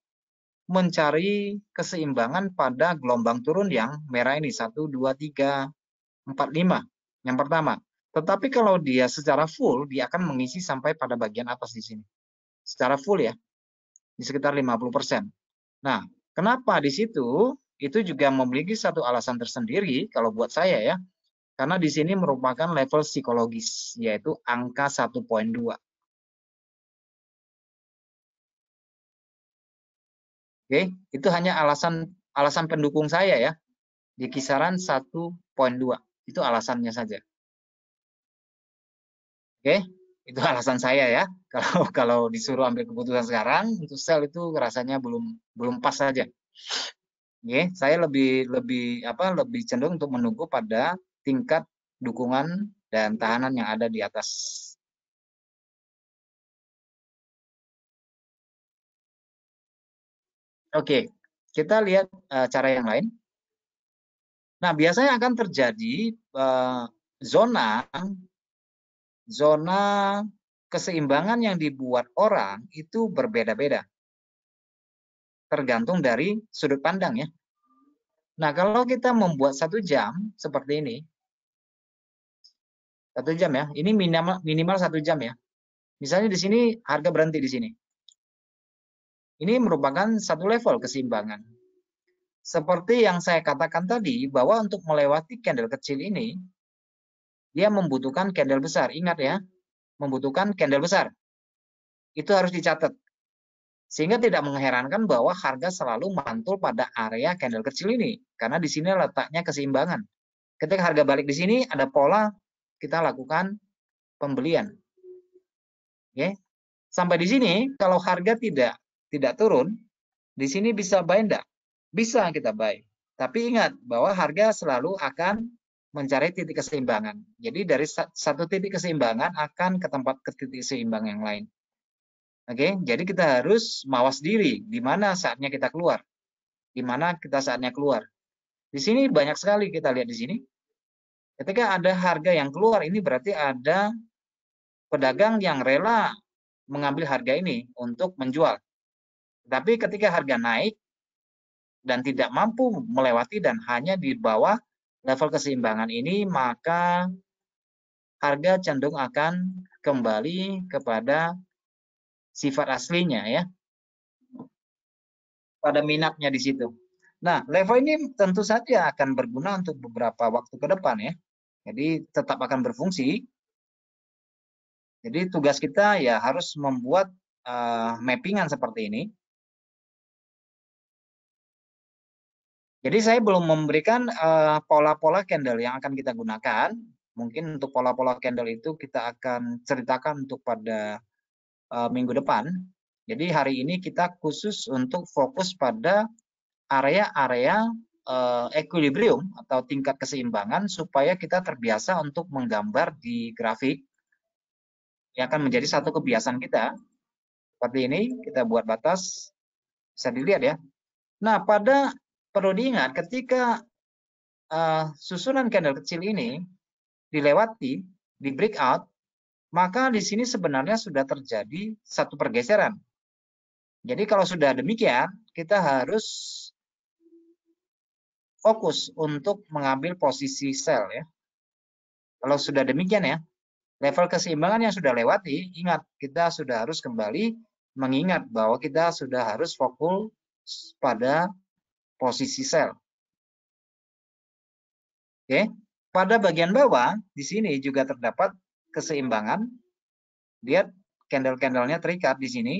mencari keseimbangan pada gelombang turun yang merah ini 1, 2, 3, 4, 5. Yang pertama. Tetapi kalau dia secara full, dia akan mengisi sampai pada bagian atas di sini. Secara full ya, di sekitar 50%. Nah, kenapa di situ? Itu juga memiliki satu alasan tersendiri kalau buat saya ya. Karena di sini merupakan level psikologis, yaitu angka 1.2. Oke, itu hanya alasan pendukung saya ya, di kisaran 1.2. Itu alasannya saja. Oke, itu alasan saya ya. Kalau disuruh ambil keputusan sekarang untuk sell itu rasanya belum pas saja. Oke, saya lebih cenderung untuk menunggu pada tingkat dukungan dan tahanan yang ada di atas. Oke, kita lihat cara yang lain. Nah, biasanya akan terjadi zona keseimbangan yang dibuat orang itu berbeda-beda, tergantung dari sudut pandang ya. Nah, kalau kita membuat 1 jam seperti ini, 1 jam ya, ini minimal 1 jam ya. Misalnya di sini harga berhenti di sini. Ini merupakan satu level keseimbangan. Seperti yang saya katakan tadi, bahwa untuk melewati candle kecil ini, dia membutuhkan candle besar. Ingat ya, membutuhkan candle besar. Itu harus dicatat. Sehingga tidak mengherankan bahwa harga selalu mantul pada area candle kecil ini. Karena di sini letaknya keseimbangan. Ketika harga balik di sini, ada pola kita lakukan pembelian. Oke. Sampai di sini, kalau harga tidak turun, di sini bisa buy enggak? Bisa kita buy. Tapi ingat bahwa harga selalu akan mencari titik keseimbangan. Jadi dari satu titik keseimbangan akan ke tempat ke titik seimbang yang lain. Oke, jadi kita harus mawas diri di mana saatnya kita keluar. Di mana kita saatnya keluar. Di sini banyak sekali kita lihat di sini. Ketika ada harga yang keluar, ini berarti ada pedagang yang rela mengambil harga ini untuk menjual. Tapi ketika harga naik dan tidak mampu melewati dan hanya di bawah level keseimbangan ini, maka harga cenderung akan kembali kepada sifat aslinya ya, pada minatnya di situ. Nah, level ini tentu saja akan berguna untuk beberapa waktu ke depan ya. Jadi tetap akan berfungsi. Jadi tugas kita ya harus membuat mappingan seperti ini. Jadi saya belum memberikan pola-pola candle yang akan kita gunakan. Mungkin untuk pola-pola candle itu kita akan ceritakan untuk pada minggu depan. Jadi hari ini kita khusus untuk fokus pada area-area equilibrium atau tingkat keseimbangan supaya kita terbiasa untuk menggambar di grafik yang akan menjadi satu kebiasaan kita. Seperti ini, kita buat batas, bisa dilihat ya. Nah, perlu diingat ketika susunan candle kecil ini dilewati, di breakout, maka di sini sebenarnya sudah terjadi satu pergeseran. Jadi kalau sudah demikian, kita harus fokus untuk mengambil posisi sell ya. Kalau sudah demikian ya, level keseimbangan yang sudah lewati, ingat kita sudah harus kembali mengingat bahwa kita sudah harus fokus pada posisi sell. Oke, pada bagian bawah di sini juga terdapat keseimbangan. Lihat candle-candlenya terikat di sini.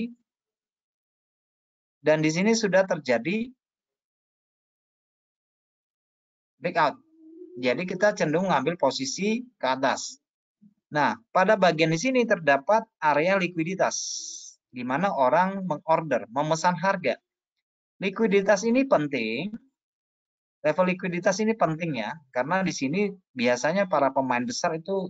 Dan di sini sudah terjadi breakout. Jadi kita cenderung mengambil posisi ke atas. Nah, pada bagian di sini terdapat area likuiditas, di mana orang mengorder, memesan harga. Likuiditas ini penting, level likuiditas ini penting ya, karena di sini biasanya para pemain besar itu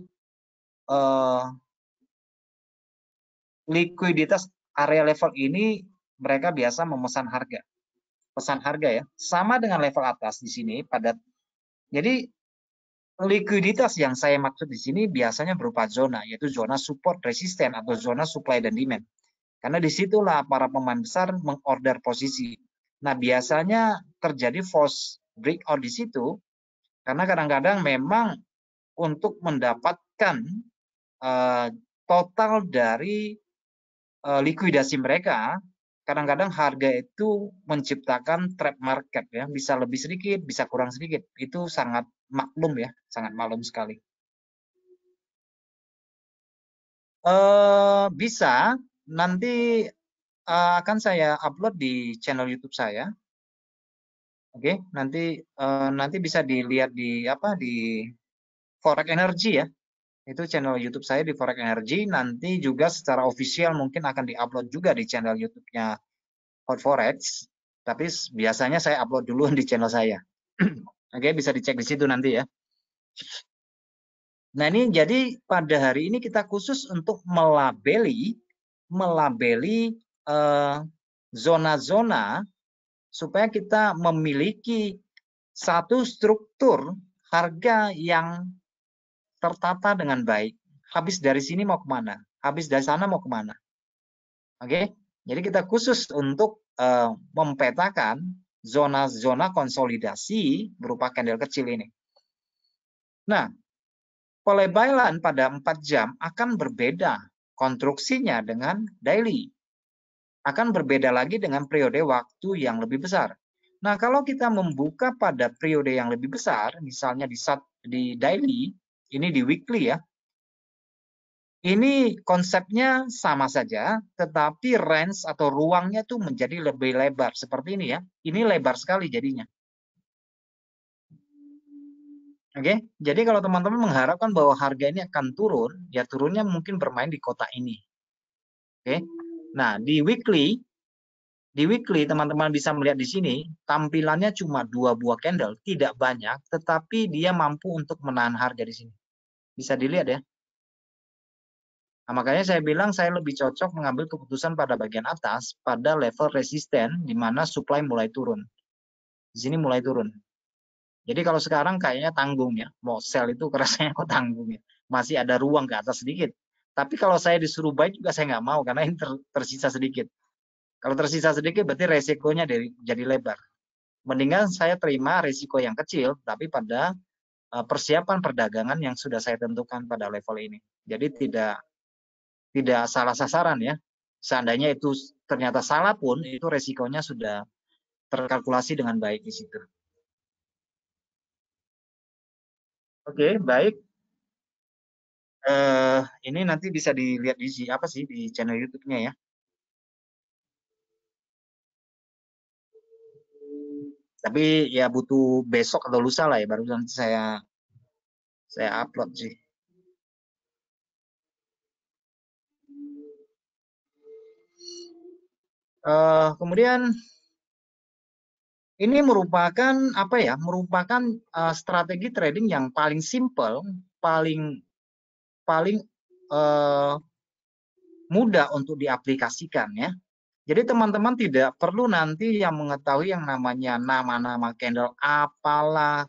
likuiditas area level ini mereka biasa memesan harga, pesan harga ya, sama dengan level atas di sini pada. Jadi likuiditas yang saya maksud di sini biasanya berupa zona, yaitu zona support resisten atau zona supply dan demand. Karena disitulah para pemain besar mengorder posisi. Nah, biasanya terjadi false breakout di situ, karena kadang-kadang memang untuk mendapatkan total dari likuidasi mereka, kadang-kadang harga itu menciptakan trap market ya, bisa lebih sedikit, bisa kurang sedikit. Itu sangat maklum ya, sangat maklum sekali. Bisa nanti akan saya upload di channel YouTube saya. Oke, nanti bisa dilihat di Forex Energy ya. Itu channel YouTube saya di Forex Energy. Nanti juga secara official mungkin akan diupload juga di channel YouTube-nya Hot Forex. Tapi biasanya saya upload dulu di channel saya. Oke, bisa dicek di situ nanti ya. Nah, ini jadi pada hari ini kita khusus untuk melabeli zona-zona supaya kita memiliki satu struktur harga yang tertata dengan baik. Habis dari sini mau kemana? Habis dari sana mau kemana? Oke, jadi kita khusus untuk mempetakan zona-zona konsolidasi berupa candle kecil ini. Nah, pelebaran pada 4 jam akan berbeda konstruksinya dengan daily. Akan berbeda lagi dengan periode waktu yang lebih besar. Nah, kalau kita membuka pada periode yang lebih besar, misalnya di daily, ini di weekly ya, ini konsepnya sama saja, tetapi range atau ruangnya tuh menjadi lebih lebar. Seperti ini ya, ini lebar sekali jadinya. Oke, jadi kalau teman-teman mengharapkan bahwa harga ini akan turun, ya turunnya mungkin bermain di kotak ini. Oke, nah di weekly teman-teman bisa melihat di sini tampilannya cuma 2 buah candle, tidak banyak, tetapi dia mampu untuk menahan harga di sini. Bisa dilihat ya. Nah, makanya saya bilang saya lebih cocok mengambil keputusan pada bagian atas pada level resisten di mana supply mulai turun. Di sini mulai turun. Jadi kalau sekarang kayaknya tanggung ya, mau sell itu kerasanya kok tanggung ya. Masih ada ruang ke atas sedikit. Tapi kalau saya disuruh buy juga saya nggak mau karena ini tersisa sedikit. Kalau tersisa sedikit berarti resikonya jadi lebar. Mendingan saya terima risiko yang kecil, tapi pada persiapan perdagangan yang sudah saya tentukan pada level ini. Jadi tidak salah sasaran ya. Seandainya itu ternyata salah pun, itu resikonya sudah terkalkulasi dengan baik di situ. Oke, baik. Ini nanti bisa dilihat di channel YouTube-nya ya. Tapi ya butuh besok atau lusa lah ya, baru nanti saya upload sih. Kemudian ini merupakan apa ya? Merupakan strategi trading yang paling simple, paling paling mudah untuk diaplikasikan ya. Jadi teman-teman tidak perlu nanti yang mengetahui yang namanya nama-nama candle apalah,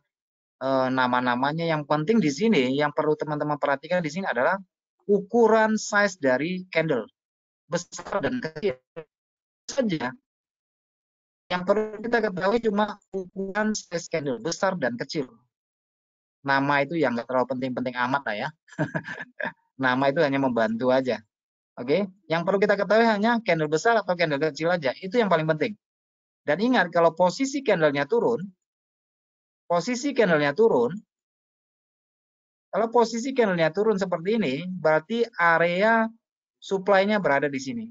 nama-namanya. Yang penting di sini yang perlu teman-teman perhatikan di sini adalah ukuran size dari candle, besar dan kecil saja. Yang perlu kita ketahui cuma ukuran size candle, besar dan kecil. Nama itu yang nggak terlalu penting-penting amat lah ya. Nama itu hanya membantu aja. Oke, yang perlu kita ketahui hanya candle besar atau candle kecil aja. Itu yang paling penting. Dan ingat, kalau posisi candlenya turun, kalau posisi candlenya turun seperti ini, berarti area supply-nya berada di sini.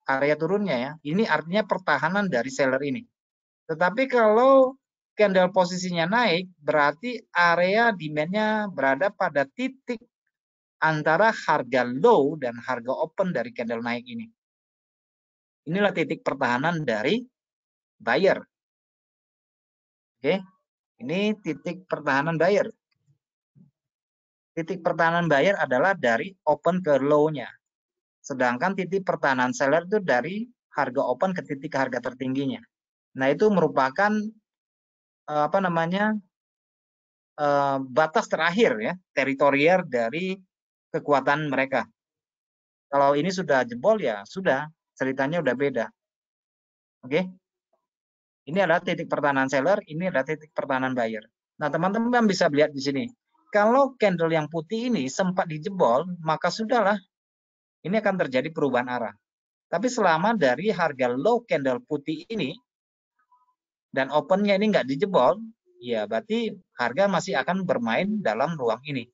Area turunnya ya, ini artinya pertahanan dari seller ini. Tetapi kalau candle posisinya naik, berarti area demand-nya berada pada titik antara harga low dan harga open dari candle naik ini. Inilah titik pertahanan dari buyer. Oke, ini titik pertahanan buyer. Titik pertahanan buyer adalah dari open ke low-nya. Sedangkan titik pertahanan seller itu dari harga open ke titik harga tertingginya. Nah, itu merupakan apa namanya? Batas terakhir ya, teritorial dari kekuatan mereka. Kalau ini sudah jebol ya sudah, ceritanya udah beda. Oke. Ini adalah titik pertahanan seller, ini adalah titik pertahanan buyer. Nah, teman-teman bisa lihat di sini. Kalau candle yang putih ini sempat dijebol, maka sudahlah, ini akan terjadi perubahan arah. Tapi selama dari harga low candle putih ini dan opennya ini nggak dijebol, ya berarti harga masih akan bermain dalam ruang ini.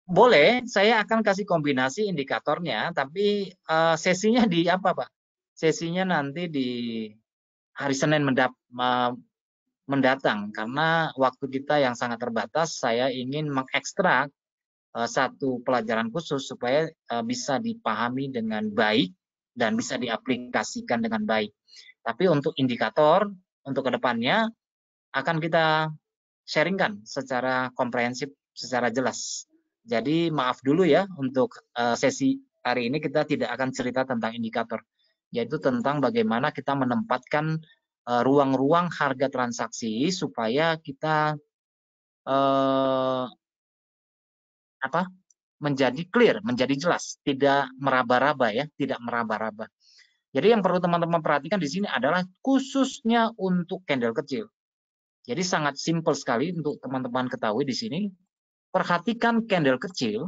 Boleh, saya akan kasih kombinasi indikatornya, tapi sesinya di apa, Pak? Sesinya nanti di hari Senin mendatang, karena waktu kita yang sangat terbatas. Saya ingin mengekstrak satu pelajaran khusus supaya bisa dipahami dengan baik dan bisa diaplikasikan dengan baik. Tapi untuk indikator, untuk kedepannya akan kita sharingkan secara komprehensif, secara jelas. Jadi maaf dulu ya untuk sesi hari ini kita tidak akan cerita tentang indikator, yaitu tentang bagaimana kita menempatkan ruang-ruang harga transaksi supaya kita eh, apa menjadi clear, menjadi jelas, tidak meraba-raba ya, tidak meraba-raba. Jadi yang perlu teman-teman perhatikan di sini adalah khususnya untuk candle kecil. Jadi sangat simpel sekali untuk teman-teman ketahui di sini. Perhatikan candle kecil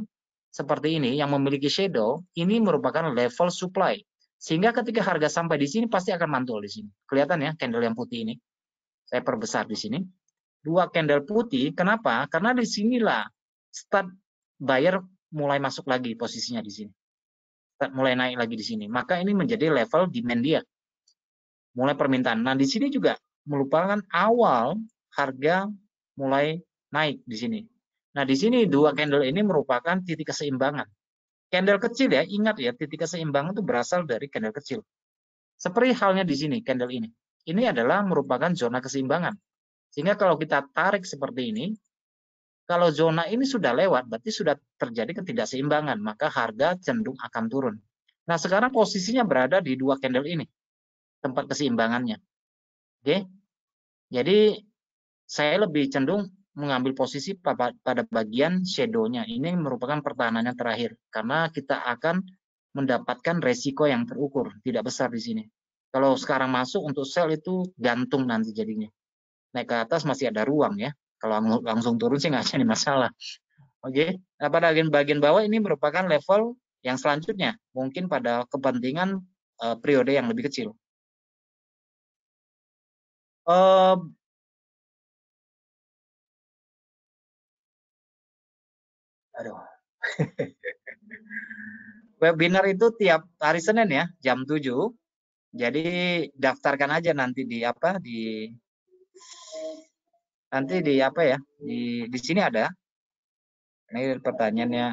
seperti ini yang memiliki shadow, ini merupakan level supply. Sehingga ketika harga sampai di sini pasti akan mantul di sini. Kelihatan ya candle yang putih ini. Saya perbesar di sini. Dua candle putih, kenapa? Karena di sinilah start buyer mulai masuk lagi posisinya di sini. Start mulai naik lagi di sini. Maka ini menjadi level demand dia. Mulai permintaan. Nah, di sini juga merupakan awal harga mulai naik di sini. Nah, di sini dua candle ini merupakan titik keseimbangan. Candle kecil ya, ingat ya, titik keseimbangan itu berasal dari candle kecil. Seperti halnya di sini, candle ini. Ini adalah merupakan zona keseimbangan. Sehingga kalau kita tarik seperti ini, kalau zona ini sudah lewat, berarti sudah terjadi ketidakseimbangan, maka harga cenderung akan turun. Nah, sekarang posisinya berada di dua candle ini, tempat keseimbangannya. Oke, jadi saya lebih cenderung mengambil posisi pada bagian shadow-nya. Ini merupakan pertahanan yang terakhir, karena kita akan mendapatkan resiko yang terukur, tidak besar di sini. Kalau sekarang masuk untuk sell itu gantung nanti jadinya. Naik ke atas masih ada ruang ya. Kalau langsung turun sih nggak jadi masalah. Oke, nah, pada bagian bawah ini merupakan level yang selanjutnya, mungkin pada kepentingan periode yang lebih kecil. Uh, aduh. Webinar itu tiap hari Senin ya, jam 7. Jadi daftarkan aja nanti di apa di sini ada. Ini pertanyaannya.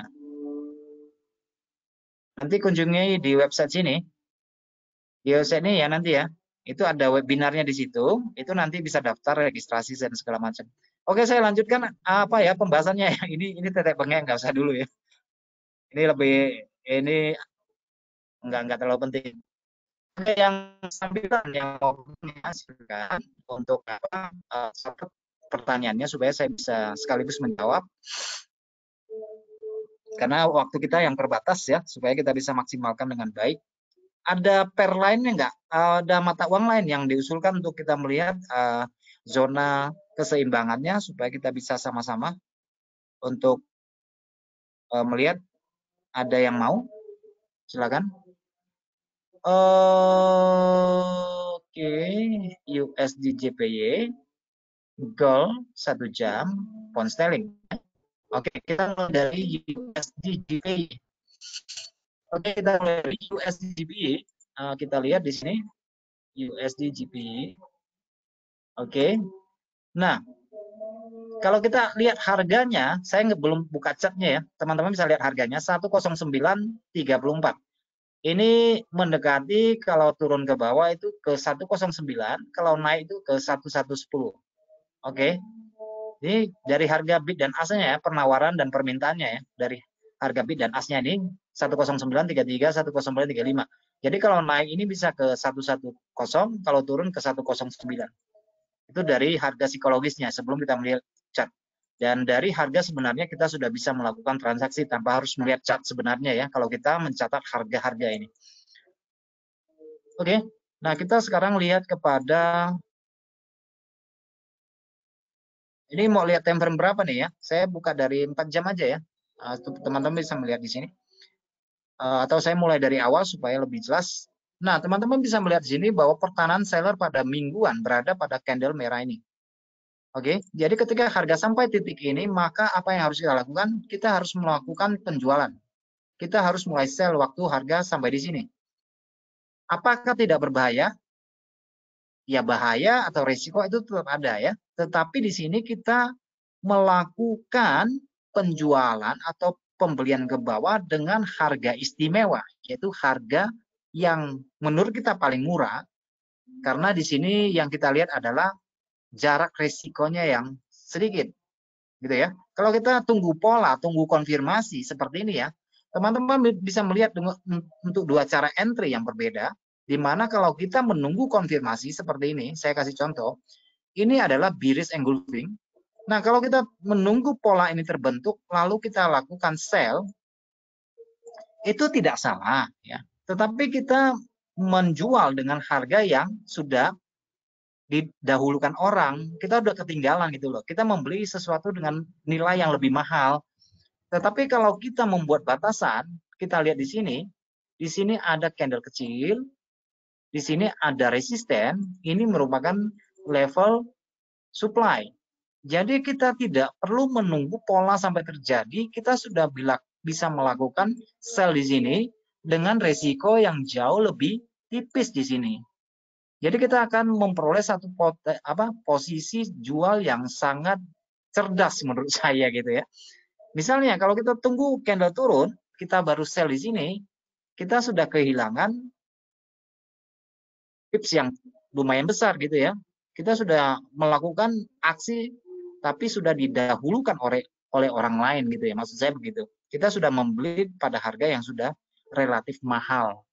Nanti kunjungi di website sini. Di website ini ya nanti ya. Itu ada webinarnya di situ. Itu nanti bisa daftar, registrasi dan segala macam. Oke, saya lanjutkan apa ya pembahasannya ya. Ini tetek bengek nggak usah dulu ya. Ini nggak terlalu penting. Ada yang sambilan yang mau silakan untuk apa satu pertanyaannya supaya saya bisa sekaligus menjawab karena waktu kita yang terbatas ya supaya kita bisa maksimalkan dengan baik. Ada per lainnya nggak? Ada mata uang lain yang diusulkan untuk kita melihat zona keseimbangannya supaya kita bisa sama-sama untuk melihat. Ada yang mau? Silakan. Oke, USD JPY, gold 1 jam, pound sterling. Oke, kita mulai dari USD JPY. Oke, kita mulai dari USD JPY. Kita lihat di sini USD JPY. Oke. Nah, kalau kita lihat harganya, saya belum buka chartnya ya. Teman-teman bisa lihat harganya 109.34. Ini mendekati kalau turun ke bawah itu ke 109, kalau naik itu ke 1110. Oke. Ini dari harga bid dan asnya ya, penawaran dan permintaannya ya. Dari harga bid dan asnya ini 10933, 10935. Jadi kalau naik ini bisa ke 110, kalau turun ke 109. Itu dari harga psikologisnya sebelum kita melihat chart. Dan dari harga sebenarnya kita sudah bisa melakukan transaksi tanpa harus melihat chart sebenarnya ya, kalau kita mencatat harga-harga ini. Oke, nah kita sekarang lihat kepada, ini mau lihat time frame berapa nih ya, saya buka dari 4 jam aja ya, teman-teman bisa melihat di sini. Atau saya mulai dari awal supaya lebih jelas. Nah, teman-teman bisa melihat di sini bahwa pertahanan seller pada mingguan berada pada candle merah ini. Oke, jadi ketika harga sampai titik ini, maka apa yang harus kita lakukan? Kita harus melakukan penjualan. Kita harus mulai sell waktu harga sampai di sini. Apakah tidak berbahaya? Ya bahaya atau risiko itu tetap ada ya. Tetapi di sini kita melakukan penjualan atau pembelian ke bawah dengan harga istimewa, yaitu harga yang menurut kita paling murah, karena di sini yang kita lihat adalah jarak risikonya yang sedikit, gitu ya. Kalau kita tunggu pola, tunggu konfirmasi seperti ini ya, teman-teman bisa melihat untuk dua cara entry yang berbeda, di mana kalau kita menunggu konfirmasi seperti ini, saya kasih contoh, ini adalah bearish engulfing. Nah, kalau kita menunggu pola ini terbentuk, lalu kita lakukan sell, itu tidak salah ya. Tetapi kita menjual dengan harga yang sudah didahulukan orang, kita udah ketinggalan gitu loh. Kita membeli sesuatu dengan nilai yang lebih mahal. Tetapi kalau kita membuat batasan, kita lihat di sini ada candle kecil, di sini ada resisten, ini merupakan level supply. Jadi kita tidak perlu menunggu pola sampai terjadi, kita sudah bisa melakukan sell di sini dengan resiko yang jauh lebih tipis di sini. Jadi kita akan memperoleh satu posisi jual yang sangat cerdas menurut saya gitu ya. Misalnya kalau kita tunggu candle turun, kita baru sell di sini, kita sudah kehilangan pips yang lumayan besar gitu ya. Kita sudah melakukan aksi tapi sudah didahulukan oleh orang lain gitu ya. Maksud saya begitu. Kita sudah membeli pada harga yang sudah relatif mahal.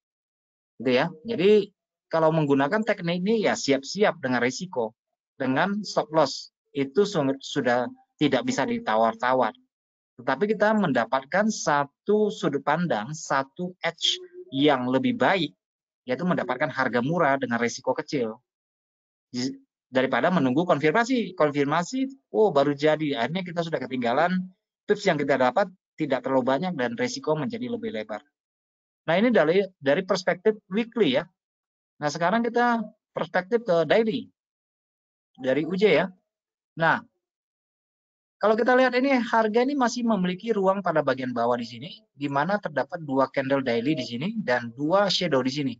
Gitu ya. Jadi kalau menggunakan teknik ini ya siap-siap dengan risiko. Dengan stop loss itu sudah tidak bisa ditawar-tawar. Tetapi kita mendapatkan satu sudut pandang, satu edge yang lebih baik, yaitu mendapatkan harga murah dengan risiko kecil. Daripada menunggu konfirmasi. Oh baru jadi, akhirnya kita sudah ketinggalan, tips yang kita dapat tidak terlalu banyak dan risiko menjadi lebih lebar. Nah ini dari perspektif weekly ya. Nah sekarang kita perspektif ke daily dari UJ ya. Nah Kalau kita lihat ini harga ini masih memiliki ruang pada bagian bawah di sini, di mana terdapat 2 candle daily di sini dan 2 shadow di sini.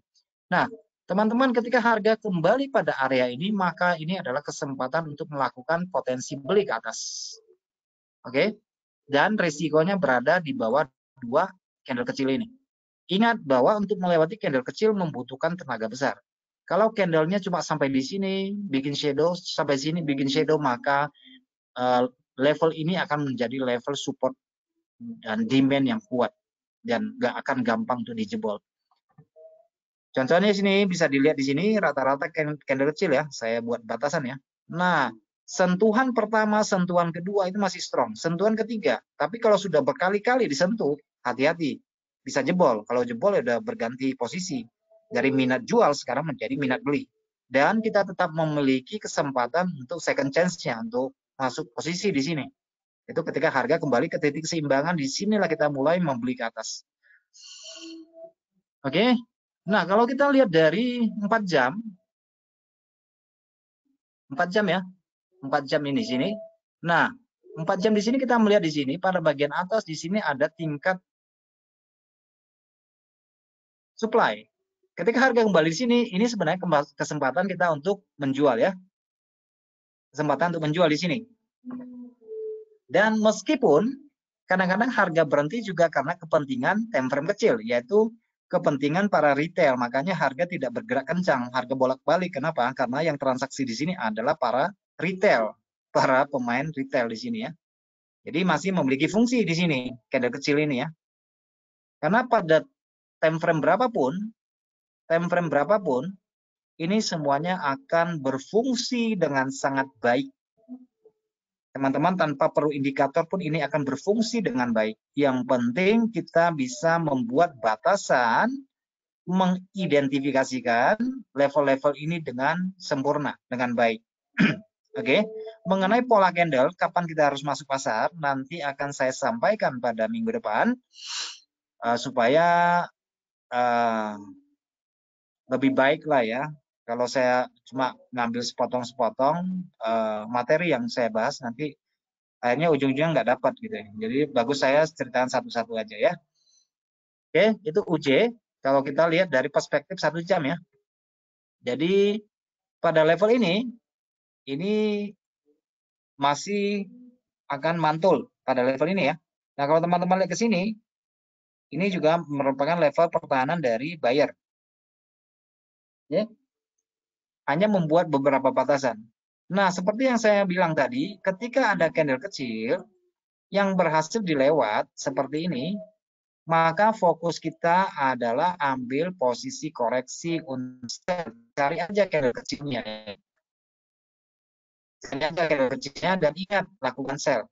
Nah, teman-teman ketika harga kembali pada area ini, maka ini adalah kesempatan untuk melakukan potensi beli ke atas. Oke? Dan resikonya berada di bawah 2 candle kecil ini. Ingat bahwa untuk melewati candle kecil membutuhkan tenaga besar. Kalau candlenya cuma sampai di sini, bikin shadow, sampai sini bikin shadow, maka level ini akan menjadi level support dan demand yang kuat dan nggak akan gampang untuk dijebol. Contohnya sini bisa dilihat di sini rata-rata candle kecil ya, saya buat batasan ya. Nah, sentuhan pertama, sentuhan kedua itu masih strong. Sentuhan ketiga, tapi kalau sudah berkali-kali disentuh, hati-hati, bisa jebol. Kalau jebol ya udah berganti posisi. Dari minat jual sekarang menjadi minat beli. Dan kita tetap memiliki kesempatan untuk second chance-nya untuk masuk posisi di sini. Itu ketika harga kembali ke titik keseimbangan, disinilah kita mulai membeli ke atas. Oke. Nah, kalau kita lihat dari 4 jam, 4 jam ya, 4 jam ini sini. Nah, 4 jam di sini kita melihat di sini pada bagian atas di sini ada tingkat supply. Ketika harga kembali di sini, ini sebenarnya kesempatan kita untuk menjual ya. Kesempatan untuk menjual di sini. Dan meskipun kadang-kadang harga berhenti juga karena kepentingan time frame kecil, yaitu kepentingan para retail. Makanya harga tidak bergerak kencang, harga bolak-balik. Kenapa? Karena yang transaksi di sini adalah para retail, para pemain retail di sini ya. Jadi masih memiliki fungsi di sini, candle kecil ini ya. Karena pada time frame berapapun, ini semuanya akan berfungsi dengan sangat baik. Teman-teman tanpa perlu indikator pun ini akan berfungsi dengan baik. Yang penting kita bisa membuat batasan, mengidentifikasikan level-level ini dengan sempurna, dengan baik. Oke, mengenai pola candle, kapan kita harus masuk pasar, nanti akan saya sampaikan pada minggu depan, supaya lebih baik lah ya. Kalau saya cuma ngambil sepotong-sepotong materi yang saya bahas, nanti akhirnya ujung-ujungnya nggak dapat gitu ya. Jadi bagus saya ceritakan satu-satu aja ya. Oke, itu UJ. Kalau kita lihat dari perspektif 1 jam ya. Jadi pada level ini masih akan mantul pada level ini ya. Nah kalau teman-teman lihat ke sini, ini juga merupakan level pertahanan dari buyer. Ya, hanya membuat beberapa batasan. Nah seperti yang saya bilang tadi, ketika ada candle kecil yang berhasil dilewat seperti ini, maka fokus kita adalah ambil posisi koreksi untuk cari aja candle kecilnya. Cari aja candle kecilnya dan ingat lakukan sell.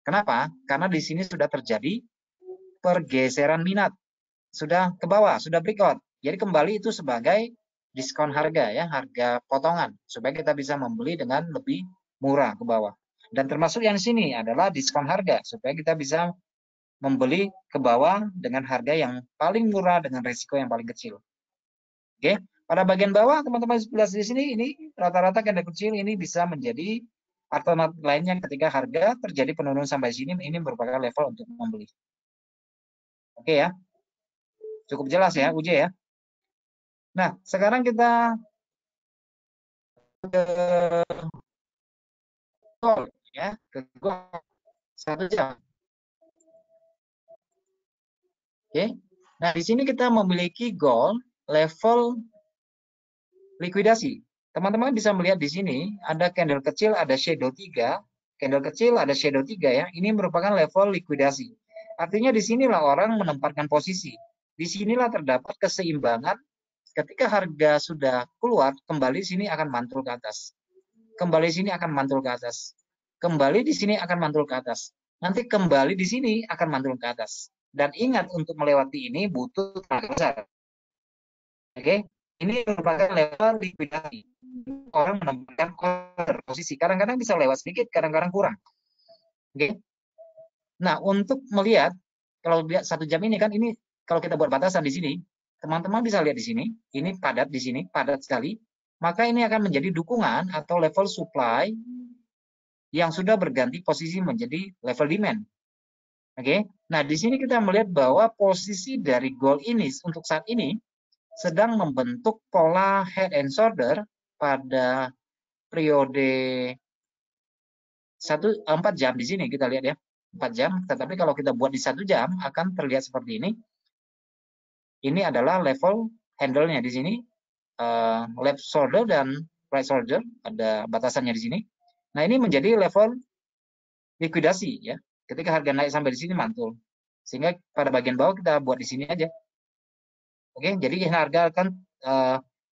Kenapa? Karena di sini sudah terjadi pergeseran minat. Sudah ke bawah, sudah breakout. Jadi kembali itu sebagai diskon harga ya, harga potongan supaya kita bisa membeli dengan lebih murah ke bawah. Dan termasuk yang di sini adalah diskon harga supaya kita bisa membeli ke bawah dengan harga yang paling murah dengan risiko yang paling kecil. Oke, pada bagian bawah teman-teman sebelah di sini ini rata-rata candle kecil ini bisa menjadi alternatif lainnya ketika harga terjadi penurunan sampai sini, ini merupakan level untuk membeli. Oke ya, cukup jelas ya UJ ya. Nah sekarang kita ke gold ya, ke gold 1 jam. Oke, nah di sini kita memiliki gold level likuidasi. Teman-teman bisa melihat di sini ada candle kecil, ada shadow 3, candle kecil ada shadow 3 ya. Ini merupakan level likuidasi. Artinya di sinilah orang menempatkan posisi. Di sinilah terdapat keseimbangan. Ketika harga sudah keluar, kembali sini akan mantul ke atas. Kembali sini akan mantul ke atas. Kembali di sini akan mantul ke atas. Nanti kembali di sini akan mantul ke atas. Dan ingat untuk melewati ini butuh tenaga besar. Oke, ini merupakan level likuidasi. Orang menempatkan order posisi. Kadang-kadang bisa lewat sedikit, kadang-kadang kurang. Oke. Nah, untuk melihat kalau lihat 1 jam ini kan ini kalau kita buat batasan di sini, teman-teman bisa lihat di sini, ini padat di sini, padat sekali. Maka ini akan menjadi dukungan atau level supply yang sudah berganti posisi menjadi level demand. Oke. Nah, di sini kita melihat bahwa posisi dari gold ini untuk saat ini sedang membentuk pola head and shoulder pada periode 4 jam di sini kita lihat ya, 4 jam. Tetapi kalau kita buat di 1 jam akan terlihat seperti ini. Ini adalah level handle-nya di sini, left shoulder dan right shoulder, ada batasannya di sini. Nah, ini menjadi level likuidasi ya. Ketika harga naik sampai di sini mantul. Sehingga pada bagian bawah kita buat di sini aja. Oke, jadi harga akan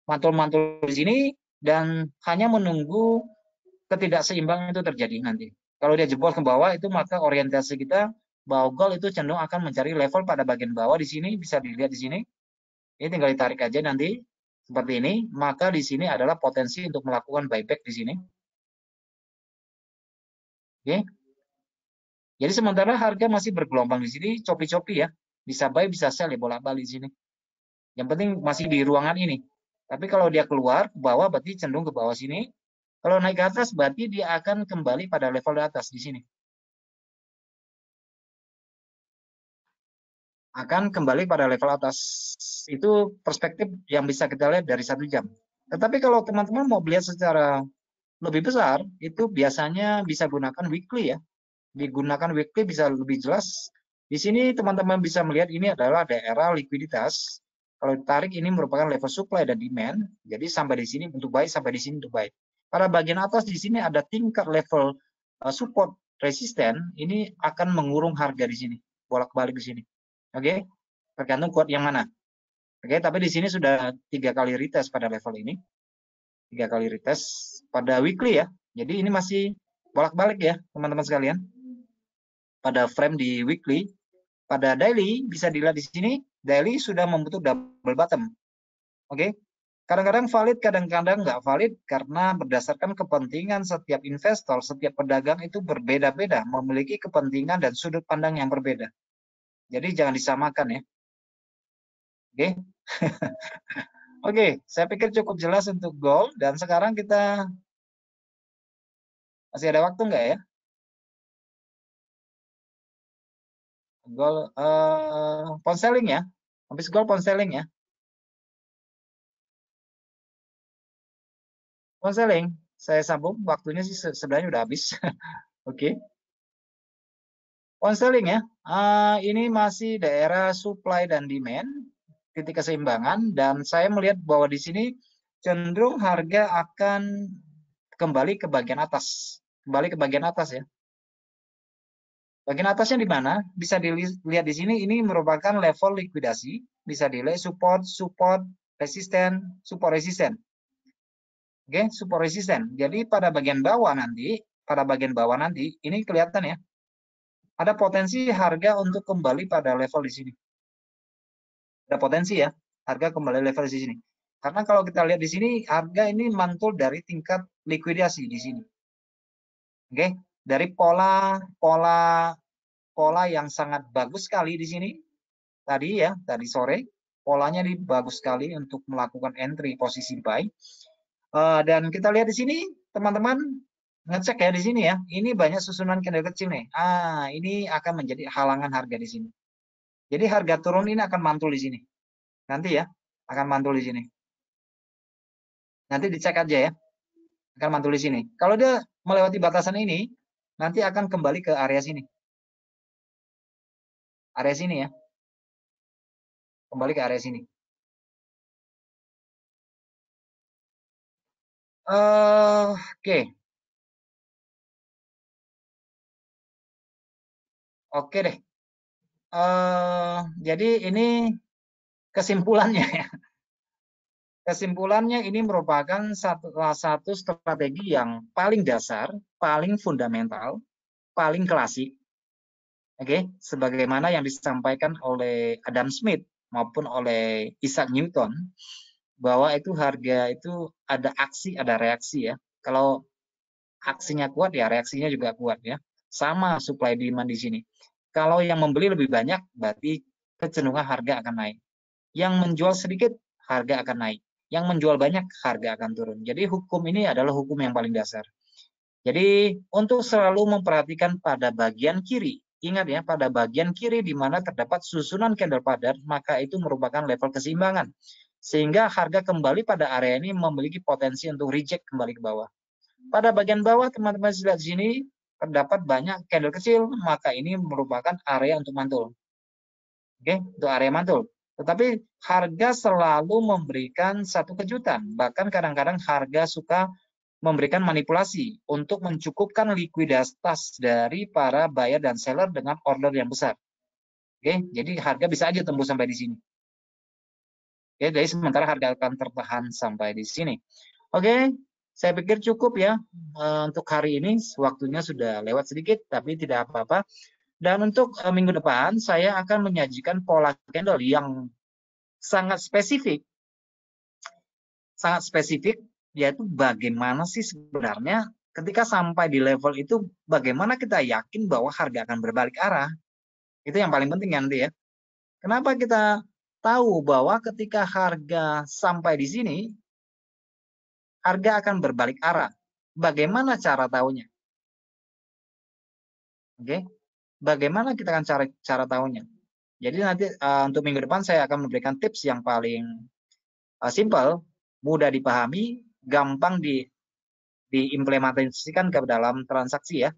mantul-mantul di sini dan hanya menunggu ketidakseimbangan itu terjadi nanti. Kalau dia jebol ke bawah itu maka orientasi kita bahwa gold itu cenderung akan mencari level pada bagian bawah di sini, bisa dilihat di sini. Ini tinggal ditarik aja nanti seperti ini, maka di sini adalah potensi untuk melakukan buyback di sini. Oke. Jadi sementara harga masih bergelombang di sini, copi-copi ya. Bisa buy, bisa sell ya, bolak-balik di sini. Yang penting masih di ruangan ini. Tapi kalau dia keluar ke bawah berarti cenderung ke bawah sini. Kalau naik ke atas berarti dia akan kembali pada level di atas di sini. Akan kembali pada level atas. Itu perspektif yang bisa kita lihat dari 1 jam. Tetapi kalau teman-teman mau melihat secara lebih besar, itu biasanya bisa gunakan weekly ya. Digunakan weekly bisa lebih jelas. Di sini teman-teman bisa melihat ini adalah daerah likuiditas. Kalau ditarik ini merupakan level supply dan demand. Jadi sampai di sini untuk buy, sampai di sini untuk buy. Pada bagian atas di sini ada tingkat level support resisten. Ini akan mengurung harga di sini, bolak-balik di sini. Oke, tergantung quote yang mana. Oke, tapi di sini sudah 3 kali retest pada level ini. 3 kali retest pada weekly ya. Jadi ini masih bolak-balik ya, teman-teman sekalian. Pada frame di weekly, pada daily bisa dilihat di sini, daily sudah membentuk double bottom. Oke. Kadang-kadang valid, kadang-kadang nggak valid karena berdasarkan kepentingan setiap investor, setiap pedagang itu berbeda-beda, memiliki kepentingan dan sudut pandang yang berbeda. Jadi jangan disamakan ya. Oke. Oke, saya pikir cukup jelas untuk gold dan sekarang kita masih ada waktu nggak ya? Gold pound sterling ya. Habis gold pound sterling ya. Pound sterling, saya sambung waktunya sih sebenarnya udah habis. Oke. Pound sterling ya. Ini masih daerah supply dan demand, titik keseimbangan dan saya melihat bahwa di sini cenderung harga akan kembali ke bagian atas. Kembali ke bagian atas ya. Bagian atasnya di mana? Bisa dilihat di sini, ini merupakan level likuidasi. Bisa dilihat support, support, resisten, support resisten. Oke, support resisten. Jadi pada bagian bawah nanti, ini kelihatan ya. Ada potensi harga untuk kembali pada level di sini. Ada potensi ya, harga kembali level di sini. Karena kalau kita lihat di sini, harga ini mantul dari tingkat likuidasi di sini. Oke, dari pola yang sangat bagus sekali di sini tadi sore polanya ini bagus sekali untuk melakukan entry posisi buy. Dan kita lihat di sini teman-teman ngecek ya di sini ya, ini banyak susunan candle kecil nih. Ini akan menjadi halangan harga di sini. Jadi harga turun ini akan mantul di sini. Nanti ya, akan mantul di sini. Nanti dicek aja ya, akan mantul di sini. Kalau dia melewati batasan ini, nanti akan kembali ke area sini. Area sini ya. Kembali ke area sini. Oke. Oke deh. Jadi ini kesimpulannya ya. Kesimpulannya ini merupakan salah satu strategi yang paling dasar, paling fundamental, paling klasik. Oke, sebagaimana yang disampaikan oleh Adam Smith maupun oleh Isaac Newton bahwa itu harga itu ada aksi, ada reaksi ya. Kalau aksinya kuat ya reaksinya juga kuat ya. Sama supply demand di sini. Kalau yang membeli lebih banyak berarti kecenderungan harga akan naik. Yang menjual sedikit harga akan naik. Yang menjual banyak harga akan turun. Jadi hukum ini adalah hukum yang paling dasar. Jadi untuk selalu memperhatikan pada bagian kiri, ingat ya, pada bagian kiri di mana terdapat susunan candle pattern, maka itu merupakan level keseimbangan. Sehingga harga kembali pada area ini memiliki potensi untuk reject kembali ke bawah. Pada bagian bawah teman-teman lihat di sini terdapat banyak candle kecil, maka ini merupakan area untuk mantul. Oke, untuk area mantul. Tetapi harga selalu memberikan satu kejutan. Bahkan kadang-kadang harga suka memberikan manipulasi untuk mencukupkan likuiditas dari para buyer dan seller dengan order yang besar. Oke, jadi harga bisa aja tembus sampai di sini. Oke, jadi sementara harga akan tertahan sampai di sini. Oke, saya pikir cukup ya untuk hari ini. Waktunya sudah lewat sedikit, tapi tidak apa-apa. Dan untuk minggu depan, saya akan menyajikan pola candle yang sangat spesifik, yaitu bagaimana sih sebenarnya ketika sampai di level itu, bagaimana kita yakin bahwa harga akan berbalik arah. Itu yang paling penting nanti ya. Kenapa kita tahu bahwa ketika harga sampai di sini, harga akan berbalik arah. Bagaimana cara tahunya? Oke, bagaimana kita akan cara tahunya? Jadi nanti untuk minggu depan saya akan memberikan tips yang paling simple, mudah dipahami, gampang diimplementasikan ke dalam transaksi ya.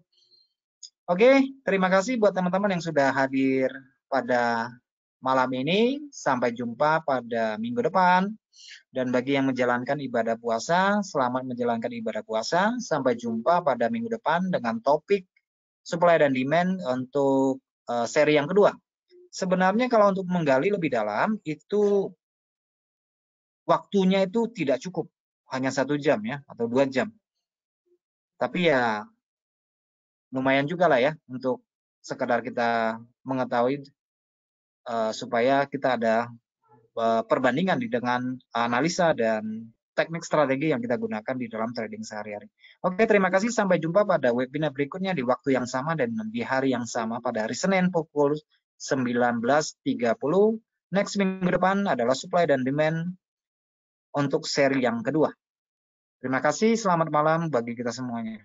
Oke, terima kasih buat teman-teman yang sudah hadir pada malam ini. Sampai jumpa pada minggu depan. Dan bagi yang menjalankan ibadah puasa, selamat menjalankan ibadah puasa. Sampai jumpa pada minggu depan dengan topik supply dan demand untuk seri yang kedua. Sebenarnya kalau untuk menggali lebih dalam, itu waktunya itu tidak cukup. Hanya 1 jam ya, atau 2 jam. Tapi ya lumayan juga lah ya, untuk sekedar kita mengetahui supaya kita ada perbandingan dengan analisa dan teknik strategi yang kita gunakan di dalam trading sehari-hari. Oke, terima kasih. Sampai jumpa pada webinar berikutnya di waktu yang sama dan di hari yang sama pada hari Senin pukul 19.30. Next minggu depan adalah supply dan demand untuk seri yang kedua. Terima kasih, selamat malam bagi kita semuanya.